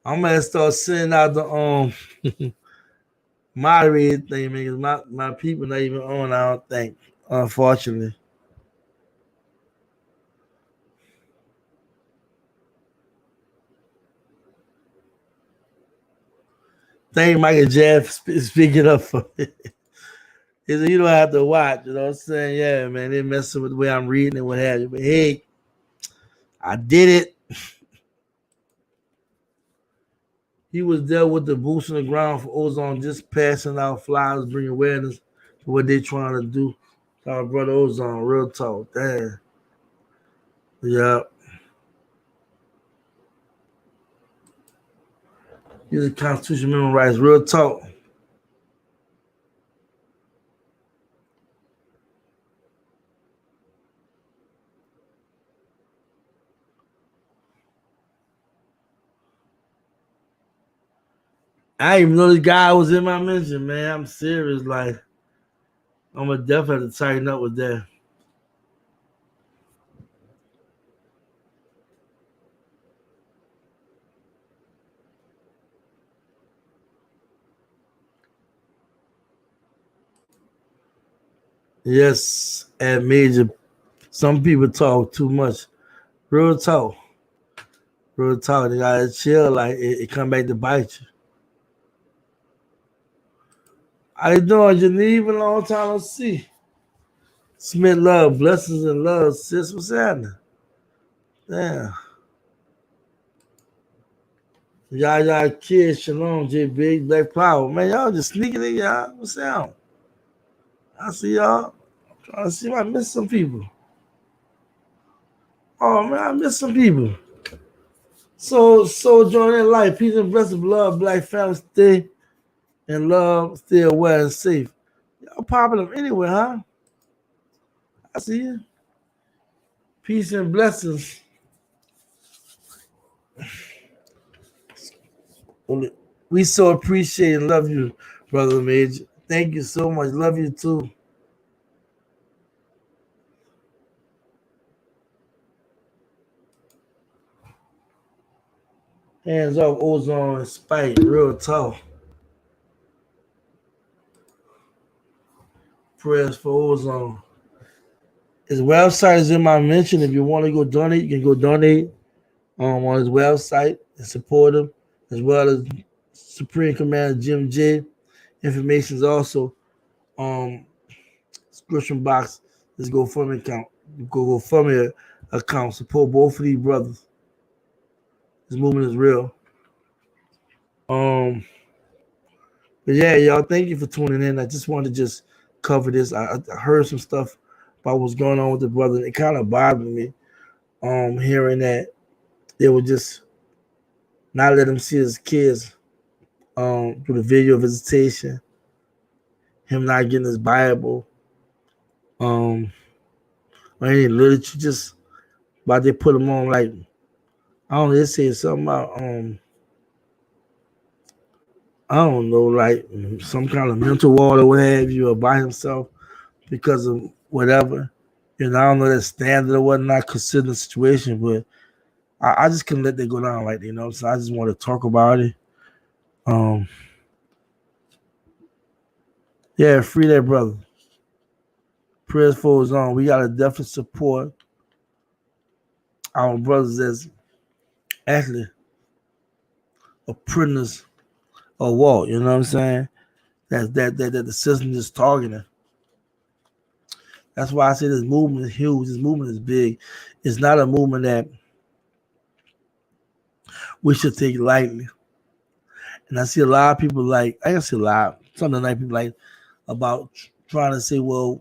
I'm gonna start sending out the moderated thing, man. Cause my people not even on. I don't think, unfortunately. Thank Michael Jeff speaking up for me. He said, you don't have to watch. You know what I'm saying? Yeah, man. They messing with the way I'm reading and what have you. But hey, I did it. He was there with the boots on the ground for Ozone, just passing out flyers, bringing awareness to what they trying to do. Our brother Ozone, real talk. Damn. Yeah. He's a Constitution Human Rights, real talk. I didn't even know this guy was in my mention, man. I'm serious. Like, I'm gonna definitely have to tighten up with that. Yes, at Major, some people talk too much. Real talk. Real talk. They gotta chill. Like, it come back to bite you. How you doing, Geneva? Long time no see. Smith love, blessings and love, sis. What's happening? Damn. Y'all kids, Shalom, J Big, Black Power. Man, y'all just sneaking in, y'all. What's up? I see y'all. I'm trying to see if I missed some people. Oh man, I missed some people. So join in life. Peace and blessings, love, black family, stay and love, stay aware and safe. Y'all popping up anyway, huh? I see you. Peace and blessings. We so appreciate and love you, brother Major. Thank you so much. Love you too. Hands off Ozone and Spike. Real tough. Prayers for Ozone. His website is in my mention. If you want to go donate, you can go donate on his website and support him, as well as Supreme Commander Jim J. Information is also description box. His GoFundMe account. GoFundMe account. Support both of these brothers. This movement is real. But yeah, y'all, thank you for tuning in. I just wanted to just cover this. I heard some stuff about what's going on with the brother. It kind of bothered me hearing that they would just not let him see his kids through the video visitation, him not getting his Bible, or any literature, just about they put him on like, I don't know, they say something about I don't know, like some kind of mental ward or what have you, or by himself because of whatever. You know, I don't know that standard or whatnot, considering the situation, but I just couldn't let that go down like that, you know. So I just want to talk about it. Yeah, free that brother. Prayers for his own. We gotta definitely support our brothers that's actually are prisoners of war. You know what I'm saying? That the system is targeting. That's why I say this movement is huge. This movement is big. It's not a movement that we should take lightly. And I see a lot of people like, I can see a lot, some of the night people like about trying to say, well,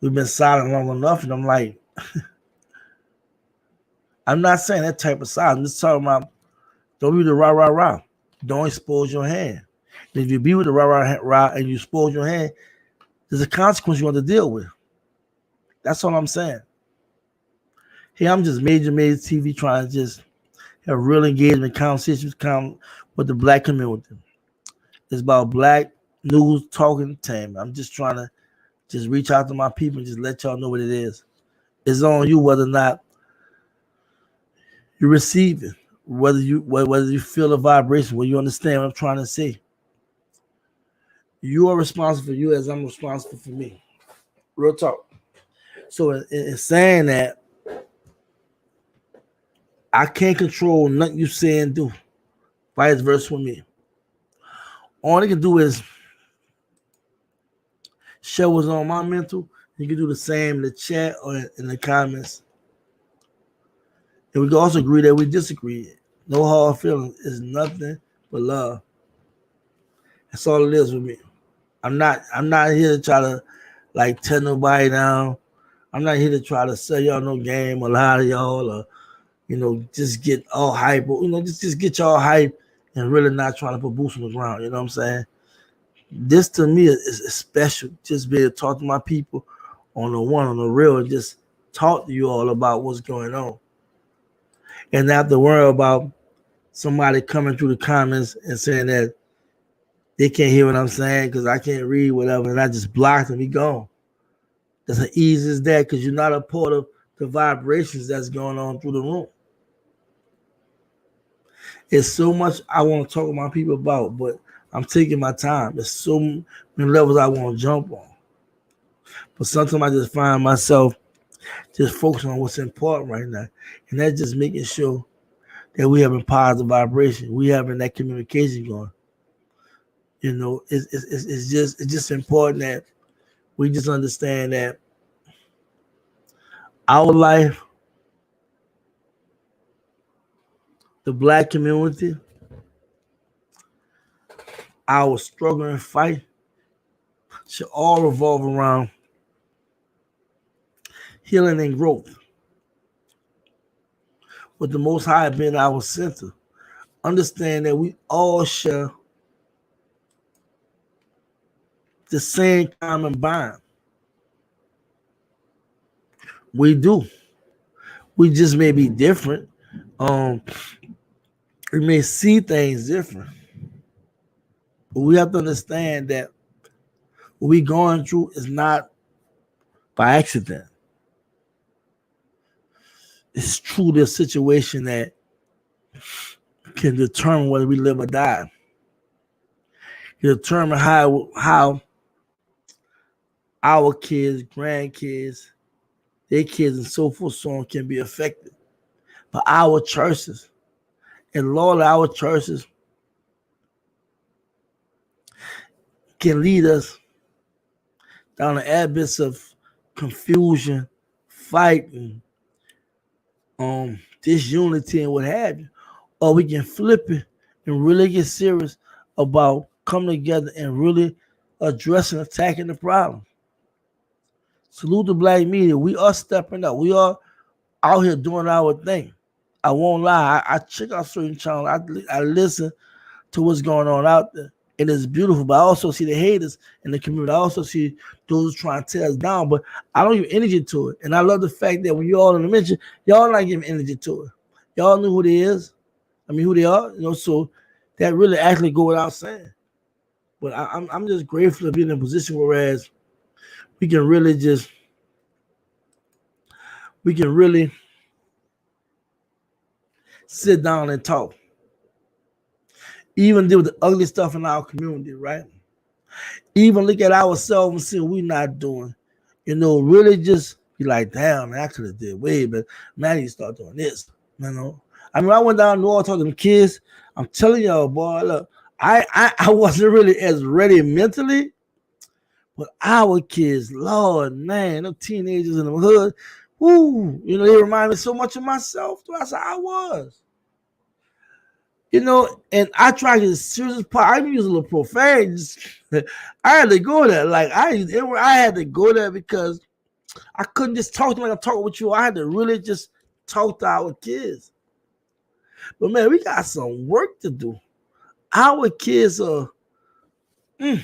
we've been silent long enough. And I'm like, I'm not saying that type of silence. I'm just talking about don't be the rah, rah, rah. Don't expose your hand. And if you be with the rah, rah, rah and you expose your hand, there's a consequence you want to deal with. That's all I'm saying. Hey, I'm just Major TV trying to just have real engagement conversations with the black community. It's about black news talking time. I'm just trying to just reach out to my people and just let y'all know what it is. It's on you whether or not you receive it, whether you feel a vibration, whether you understand what I'm trying to say. You are responsible for you as I'm responsible for me. Real talk. So in saying that, I can't control nothing you say and do. Vice versa with me. All I can do is share what's on my mental. You can do the same in the chat or in the comments. And we can also agree that we disagree. No hard feelings. It's nothing but love. That's all it is with me. I'm not here to try to like tear nobody down. I'm not here to try to sell y'all no game or lie to y'all or just get all hype or just get y'all hype and really not trying to put boots on the ground. You know what I'm saying? This to me is special. Just be able to talk to my people on the real, and just talk to you all about what's going on. And not to worry about somebody coming through the comments and saying that they can't hear what I'm saying because I can't read whatever, and I just blocked them. He gone. That's as easy as that because you're not a part of the vibrations that's going on through the room. It's so much I want to talk to my people about, but I'm taking my time. There's so many levels I want to jump on. But sometimes I just find myself just focusing on what's important right now. And that's just making sure that we having positive vibration. We having that communication going. It's just important that we just understand that our life, the black community, our struggle and fight should all revolve around healing and growth. With the Most High being our center. Understand that we all share the same common bond. We do. We just may be different. We may see things different. But we have to understand that what we're going through is not by accident. It's truly a situation that can determine whether we live or die. Can determine how our kids, grandkids, their kids, and so forth, so on, can be affected. But our choices, and Lord, our choices can lead us down the abyss of confusion, fighting, disunity, and what have you. Or we can flip it and really get serious about coming together and really addressing, attacking the problem. Salute the black media. We are stepping up. We are out here doing our thing. I won't lie. I check out certain channels. I listen to what's going on out there. And it's beautiful. But I also see the haters in the community. I also see those trying to tear us down. But I don't give energy to it. And I love the fact that when you all in the mention, y'all not giving energy to it. Y'all know who they is. Who they are. So that really actually go without saying. But I'm just grateful to be in a position whereas we can really sit down and talk. Even deal with the ugly stuff in our community, right? Even look at ourselves and see what we're not doing. Really just be like, damn, man, I could have did way better. Man, I need to start doing this. I went down to talking to them kids. I'm telling y'all, boy, look, I wasn't really as ready mentally, but our kids, Lord, man, them teenagers in the hood, they remind me so much of myself. That's how I was. You know, and I try to get as serious as possible. I use a little profanity. I had to go there. Like I had to go there because I couldn't just talk to them like I'm talking with you. I had to really just talk to our kids. But man, we got some work to do. Our kids are, and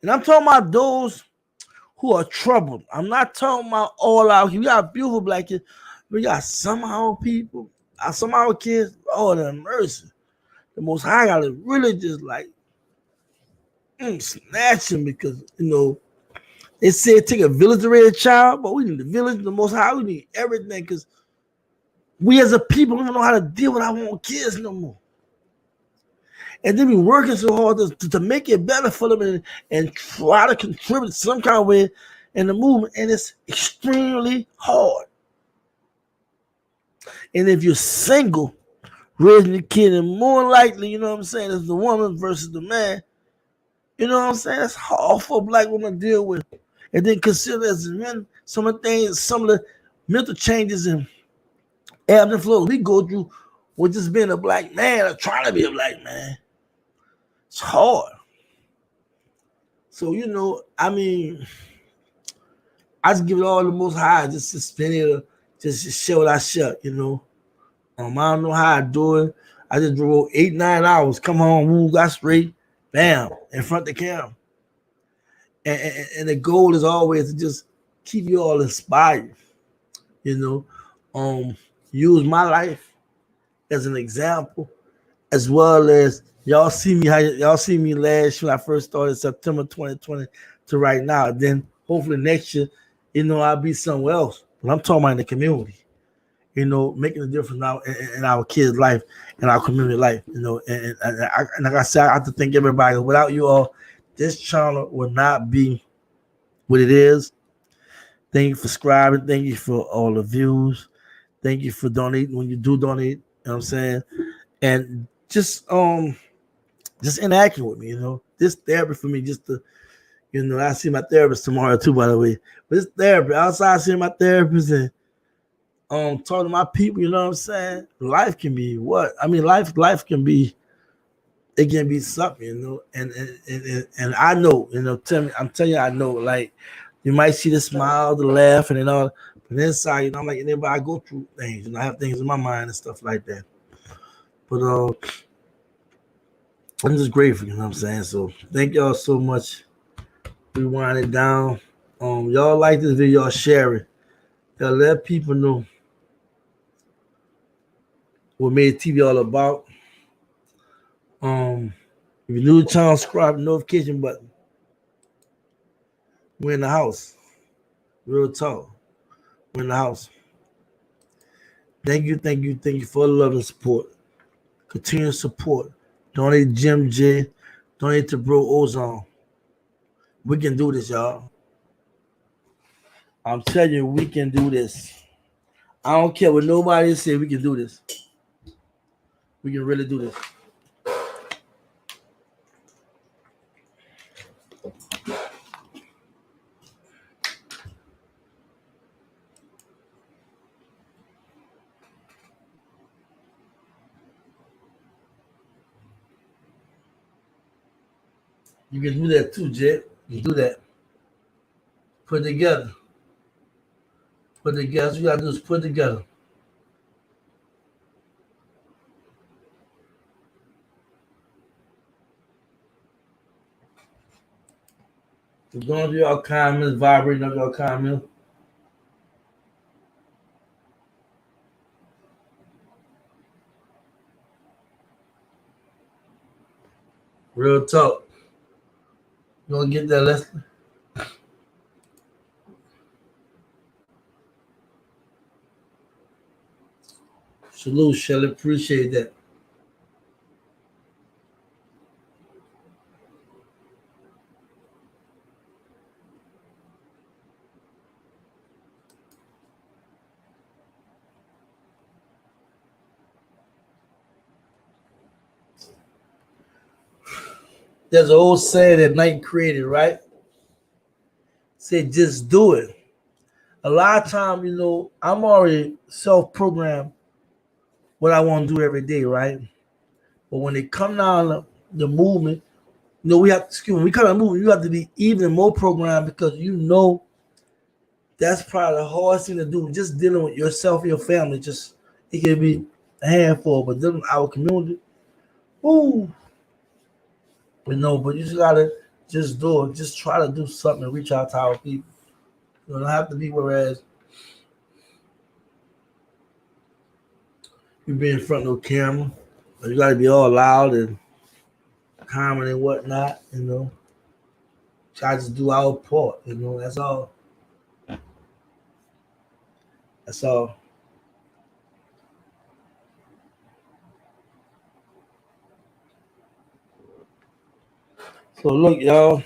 I'm talking about those who are troubled. I'm not talking about all our kids. We got beautiful black kids. We got some of our people, some of our kids, oh, the mercy. The Most High got to really just like snatch them because, you know, they said take a village to raise a child, but we need the village, the Most High, we need everything because we as a people don't know how to deal with our own kids no more. And then we working so hard to make it better for them and try to contribute some kind of way in the movement, and it's extremely hard. And if you're single, raising a kid, and more likely, you know what I'm saying, it's the woman versus the man, you know what I'm saying? That's hard for a black woman to deal with. And then consider as men, some of the mental changes and ebbs and flows we go through with just being a black man or trying to be a black man. It's hard. So, you know, I mean, I just give it all the Most High, just to spend it, just to share what I share, you know. I don't know how I do it. I just drove 8-9 hours, come home, woo, got straight, bam, in front of the camera. And the goal is always to just keep you all inspired, you know. Use my life as an example, as well as y'all see me last year when I first started September 2020 to right now. Then hopefully next year, you know, I'll be somewhere else. But I'm talking about in the community, you know, making a difference now in our kids' life, in our community life, you know. And like I said, I have to thank everybody. Without you all, this channel would not be what it is. Thank you for subscribing. Thank you for all the views. Thank you for donating when you do donate. You know what I'm saying? And just interacting with me, you know. This therapy for me, just to, you know, I see my therapist tomorrow too, by the way. But this therapy, outside seeing my therapist and talking to my people, you know what I'm saying? Life can be what? I mean, life can be, it can be something, you know. And I know, you know, I'm telling you, I know, like, you might see the smile, the laugh, and all, but inside, you know, I'm like anybody, I go through things, and I have things in my mind and stuff like that. But I'm just grateful, you know what I'm saying? So thank y'all so much. We wind it down. Y'all like this video, y'all share it. Y'all let people know what Made TV all about. If you're new to the channel, subscribe, notification button. We're in the house. Real talk. We're in the house. Thank you for the love and support. Continue support. Donate Jim J. Donate to Bro Ozone. We can do this, y'all. I'm telling you, we can do this. I don't care what nobody says, we can do this. We can really do this. You can do that too, Jet. You do that. Put it together. Put it together. What you gotta do is put it together. So don't do your comments, vibrating up your comments. Real talk. You gonna get that lesson? Salute, Shelly. Appreciate that. There's an old saying that Nike created, right? Say just do it. A lot of time, you know, I'm already self-programmed what I want to do every day, right? But when it come down the movement, we have to, when we come to movement, you have to be even more programmed because that's probably the hardest thing to do. Just dealing with yourself and your family, just it can be a handful, but dealing with our community, ooh. But you just gotta just do it. Just try to do something and reach out to our people. You don't have to be whereas you be in front of the camera. You gotta be all loud and common and whatnot, Try to do our part, that's all. That's all. So look, y'all,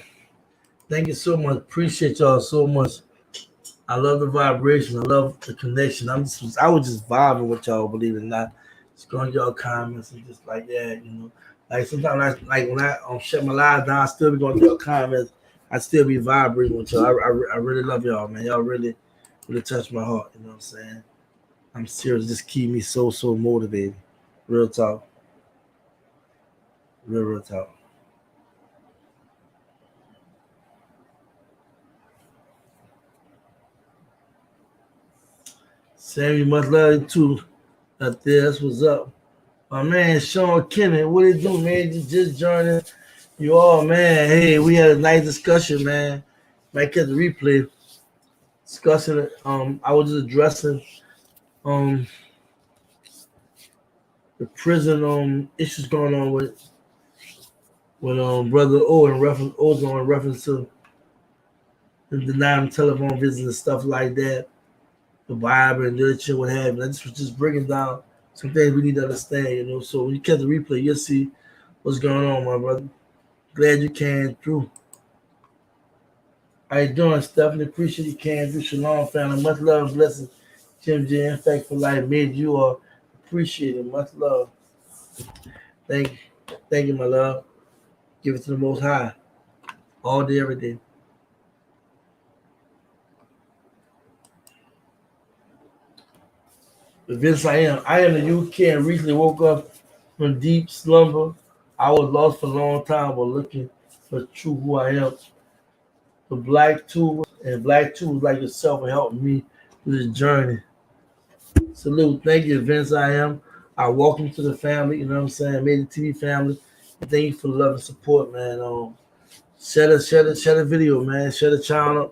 thank you so much. Appreciate y'all so much. I love the vibration. I love the connection. I was just vibing with y'all, believe it or not. Just going to y'all comments and just like that. Like sometimes when I shut my live down, I still be going to your comments. I still be vibrating with y'all. I really love y'all, man. Y'all really, really touch my heart. You know what I'm saying? I'm serious. Just keep me so motivated. Real talk. Real talk. Sammy, much love too. Out there, that's what's up. My man Sean Kennedy, what it do, man? You just joining. You all, man. Hey, we had a nice discussion, man. Might catch the replay. Discussing it. I was just addressing the prison issues going on with Brother Ozone in reference to the denying telephone visits and stuff like that, the Bible and literature, what have you. I just was just breaking down some things we need to understand, So when you catch the replay, you'll see what's going on, my brother. Glad you came through. How you doing, Stephanie? Appreciate you came through. Shalom, family. Much love and blessings. Jim J. NFAC for life made you all appreciate it. Much love. Thank you, my love. Give it to the Most High. All day, every day. Vince, I am in the UK and recently woke up from deep slumber. I was lost for a long time, but looking for true who I am. The black tools like yourself are helping me through this journey. Salute. Thank you, Vince. I welcome to the family, you know what I'm saying? Made the TV family. Thank you for the love and support, man. Share the video, man. Share the channel.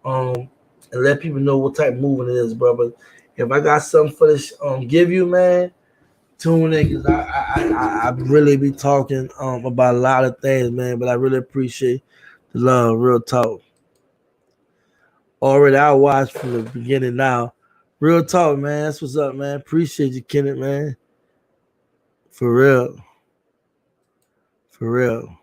And let people know what type of movement it is, bro. But if I got something for this give you, man, tune in because I really be talking about a lot of things, man. But I really appreciate the love, real talk. Already I watched from the beginning now. Real talk, man. That's what's up, man. Appreciate you, Kenneth, man. For real. For real.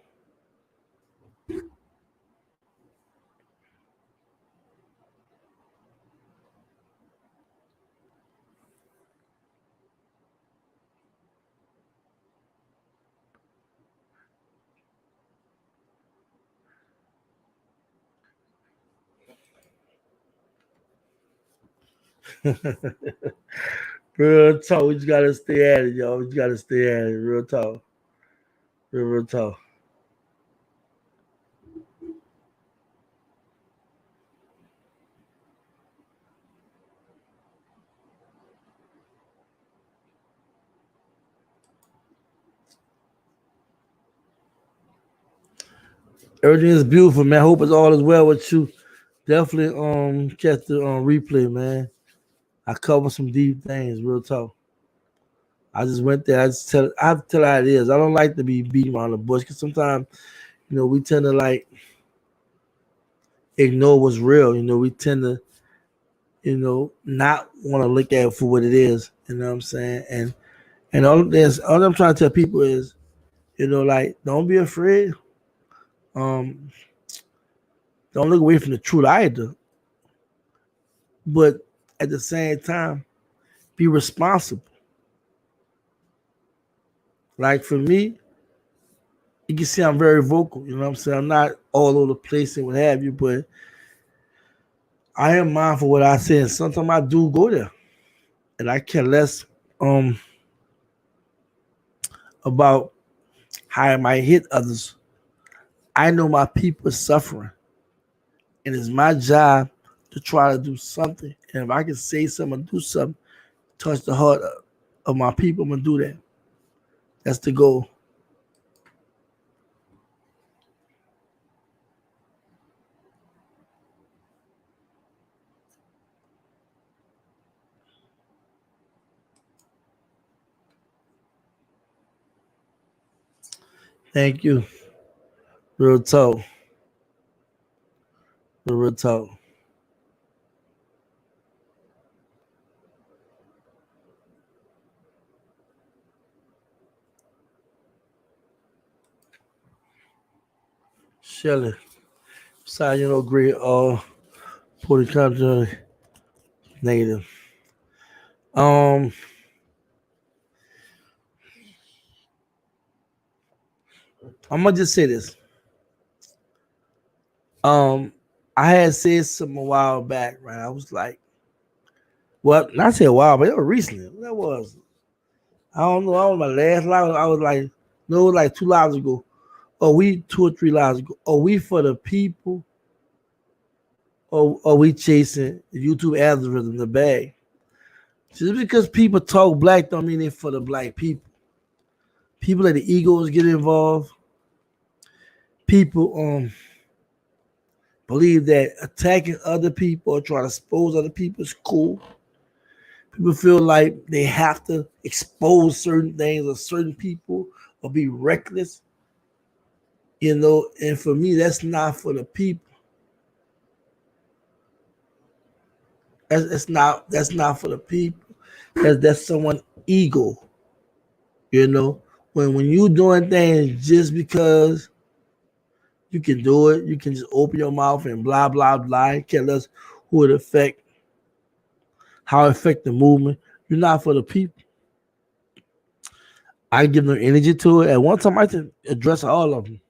Real talk. We just gotta stay at it, y'all. We just gotta stay at it. Real talk. Real talk. Everything is beautiful, man. Hope it's all is well with you. Definitely catch the replay, man. I cover some deep things, real talk. I just went there. I have to tell how it is. I don't like to be beating around the bush because sometimes, we tend to like ignore what's real. We tend to, not want to look at it for what it is. You know what I'm saying? And all I'm trying to tell people is, like don't be afraid. Don't look away from the truth either. But at the same time, be responsible. Like for me, you can see I'm very vocal. You know what I'm saying? I'm not all over the place and what have you, but I am mindful of what I say. And sometimes I do go there. And I care less about how it might hit others. I know my people are suffering, and it's my job to try to do something. And if I can say something, do something, touch the heart of my people, I'm gonna do that. That's the goal. Thank you. Real talk. Real talk. Shelly. Besides, great Puerto Rican native. I'm gonna just say this. I had said something a while back, right? I was like, well, not say a while, but it was recently. That was, I don't know. I was my last live. I was like, no, it was like 2 lives ago. Or we 2 or 3 lives ago. Are we for the people? Or are we chasing the YouTube algorithm, the bag? Just because people talk black don't mean they're for the black people. People let the egos get involved. People believe that attacking other people or trying to expose other people is cool. People feel like they have to expose certain things or certain people or be reckless. And for me, that's not for the people. That's not for the people. That's someone's ego. When you doing things just because you can do it, you can just open your mouth and blah blah blah. Tell us who it affect, how it affect the movement. You're not for the people. I give them energy to it. At one time, I had to address all of them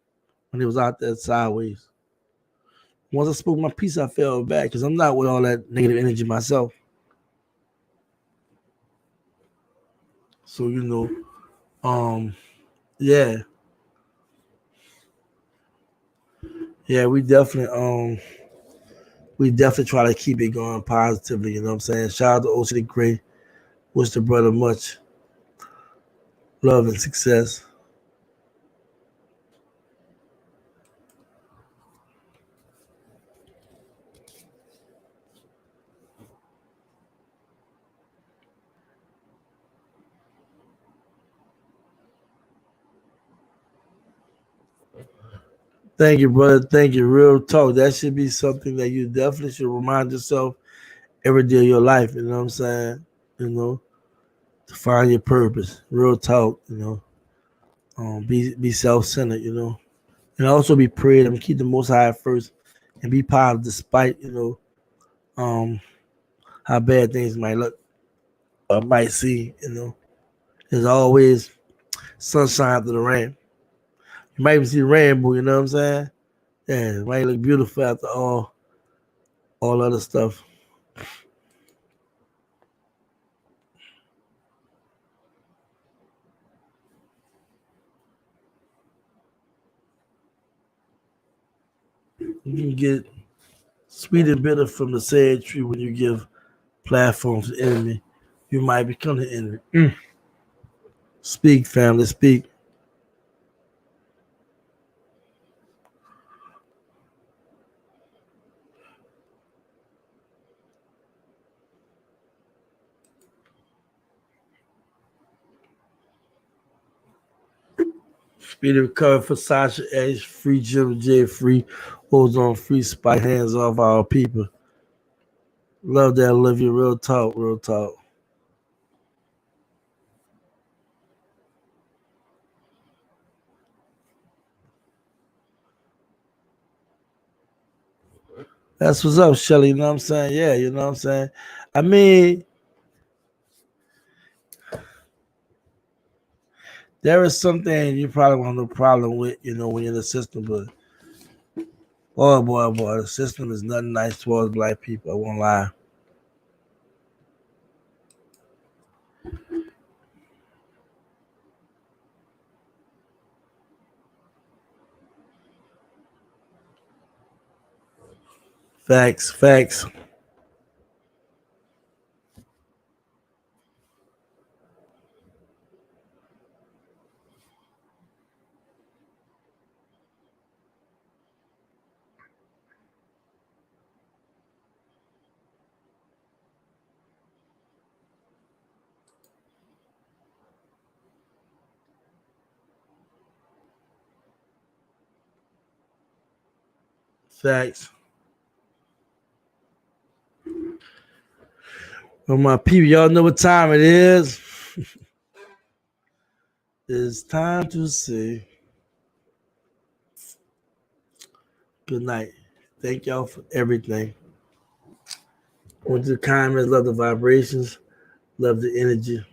when it was out there sideways. Once I spoke my piece, I fell back because I'm not with all that negative energy myself. So yeah, we definitely try to keep it going positively. You know what I'm saying? Shout out to OC the Great. Wish the brother much love and success. Thank you, brother. Thank you. Real talk. That should be something that you definitely should remind yourself every day of your life. You know what I'm saying? To find your purpose. Real talk. Be self-centered. And also be prayed and keep the Most High first, and be positive despite um how bad things might look or might see. There's always sunshine after the rain. You might even see rainbow. You know what I'm saying? Yeah, it might look beautiful after all other stuff. You can get sweet and bitter from the sad tree when you give platform to the enemy. You might become the enemy. Speak, family, speak. Speed recovery for Sasha H. Free Jim J. Free Ozone. Free Spike. Hands off our people. Love that. Love you. Real talk. Real talk. That's what's up, Shelly. You know what I'm saying? Yeah, you know what I'm saying? I mean, there is something you probably won't have no problem with, when you're in the system, but boy, the system is nothing nice towards black people. I won't lie. Facts, facts. Facts. Well, my people, y'all know what time it is. It's time to say good night. Thank y'all for everything. Want the comments, love the vibrations, love the energy.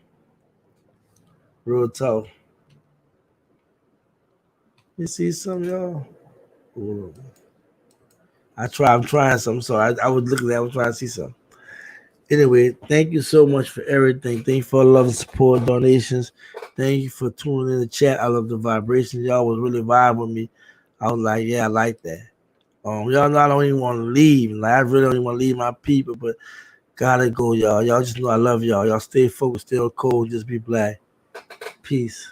Real talk. You see something, y'all? Hold on. I'm trying something. So I was looking at it, I was trying to see something. Anyway, thank you so much for everything. Thank you for the love and support, donations. Thank you for tuning in the chat. I love the vibrations. Y'all was really vibing with me. I was like, yeah, I like that. Y'all know I don't even want to leave. Like I really don't even want to leave my people, but gotta go, y'all. Y'all just know I love y'all. Y'all stay focused, stay cold, just be black. Peace.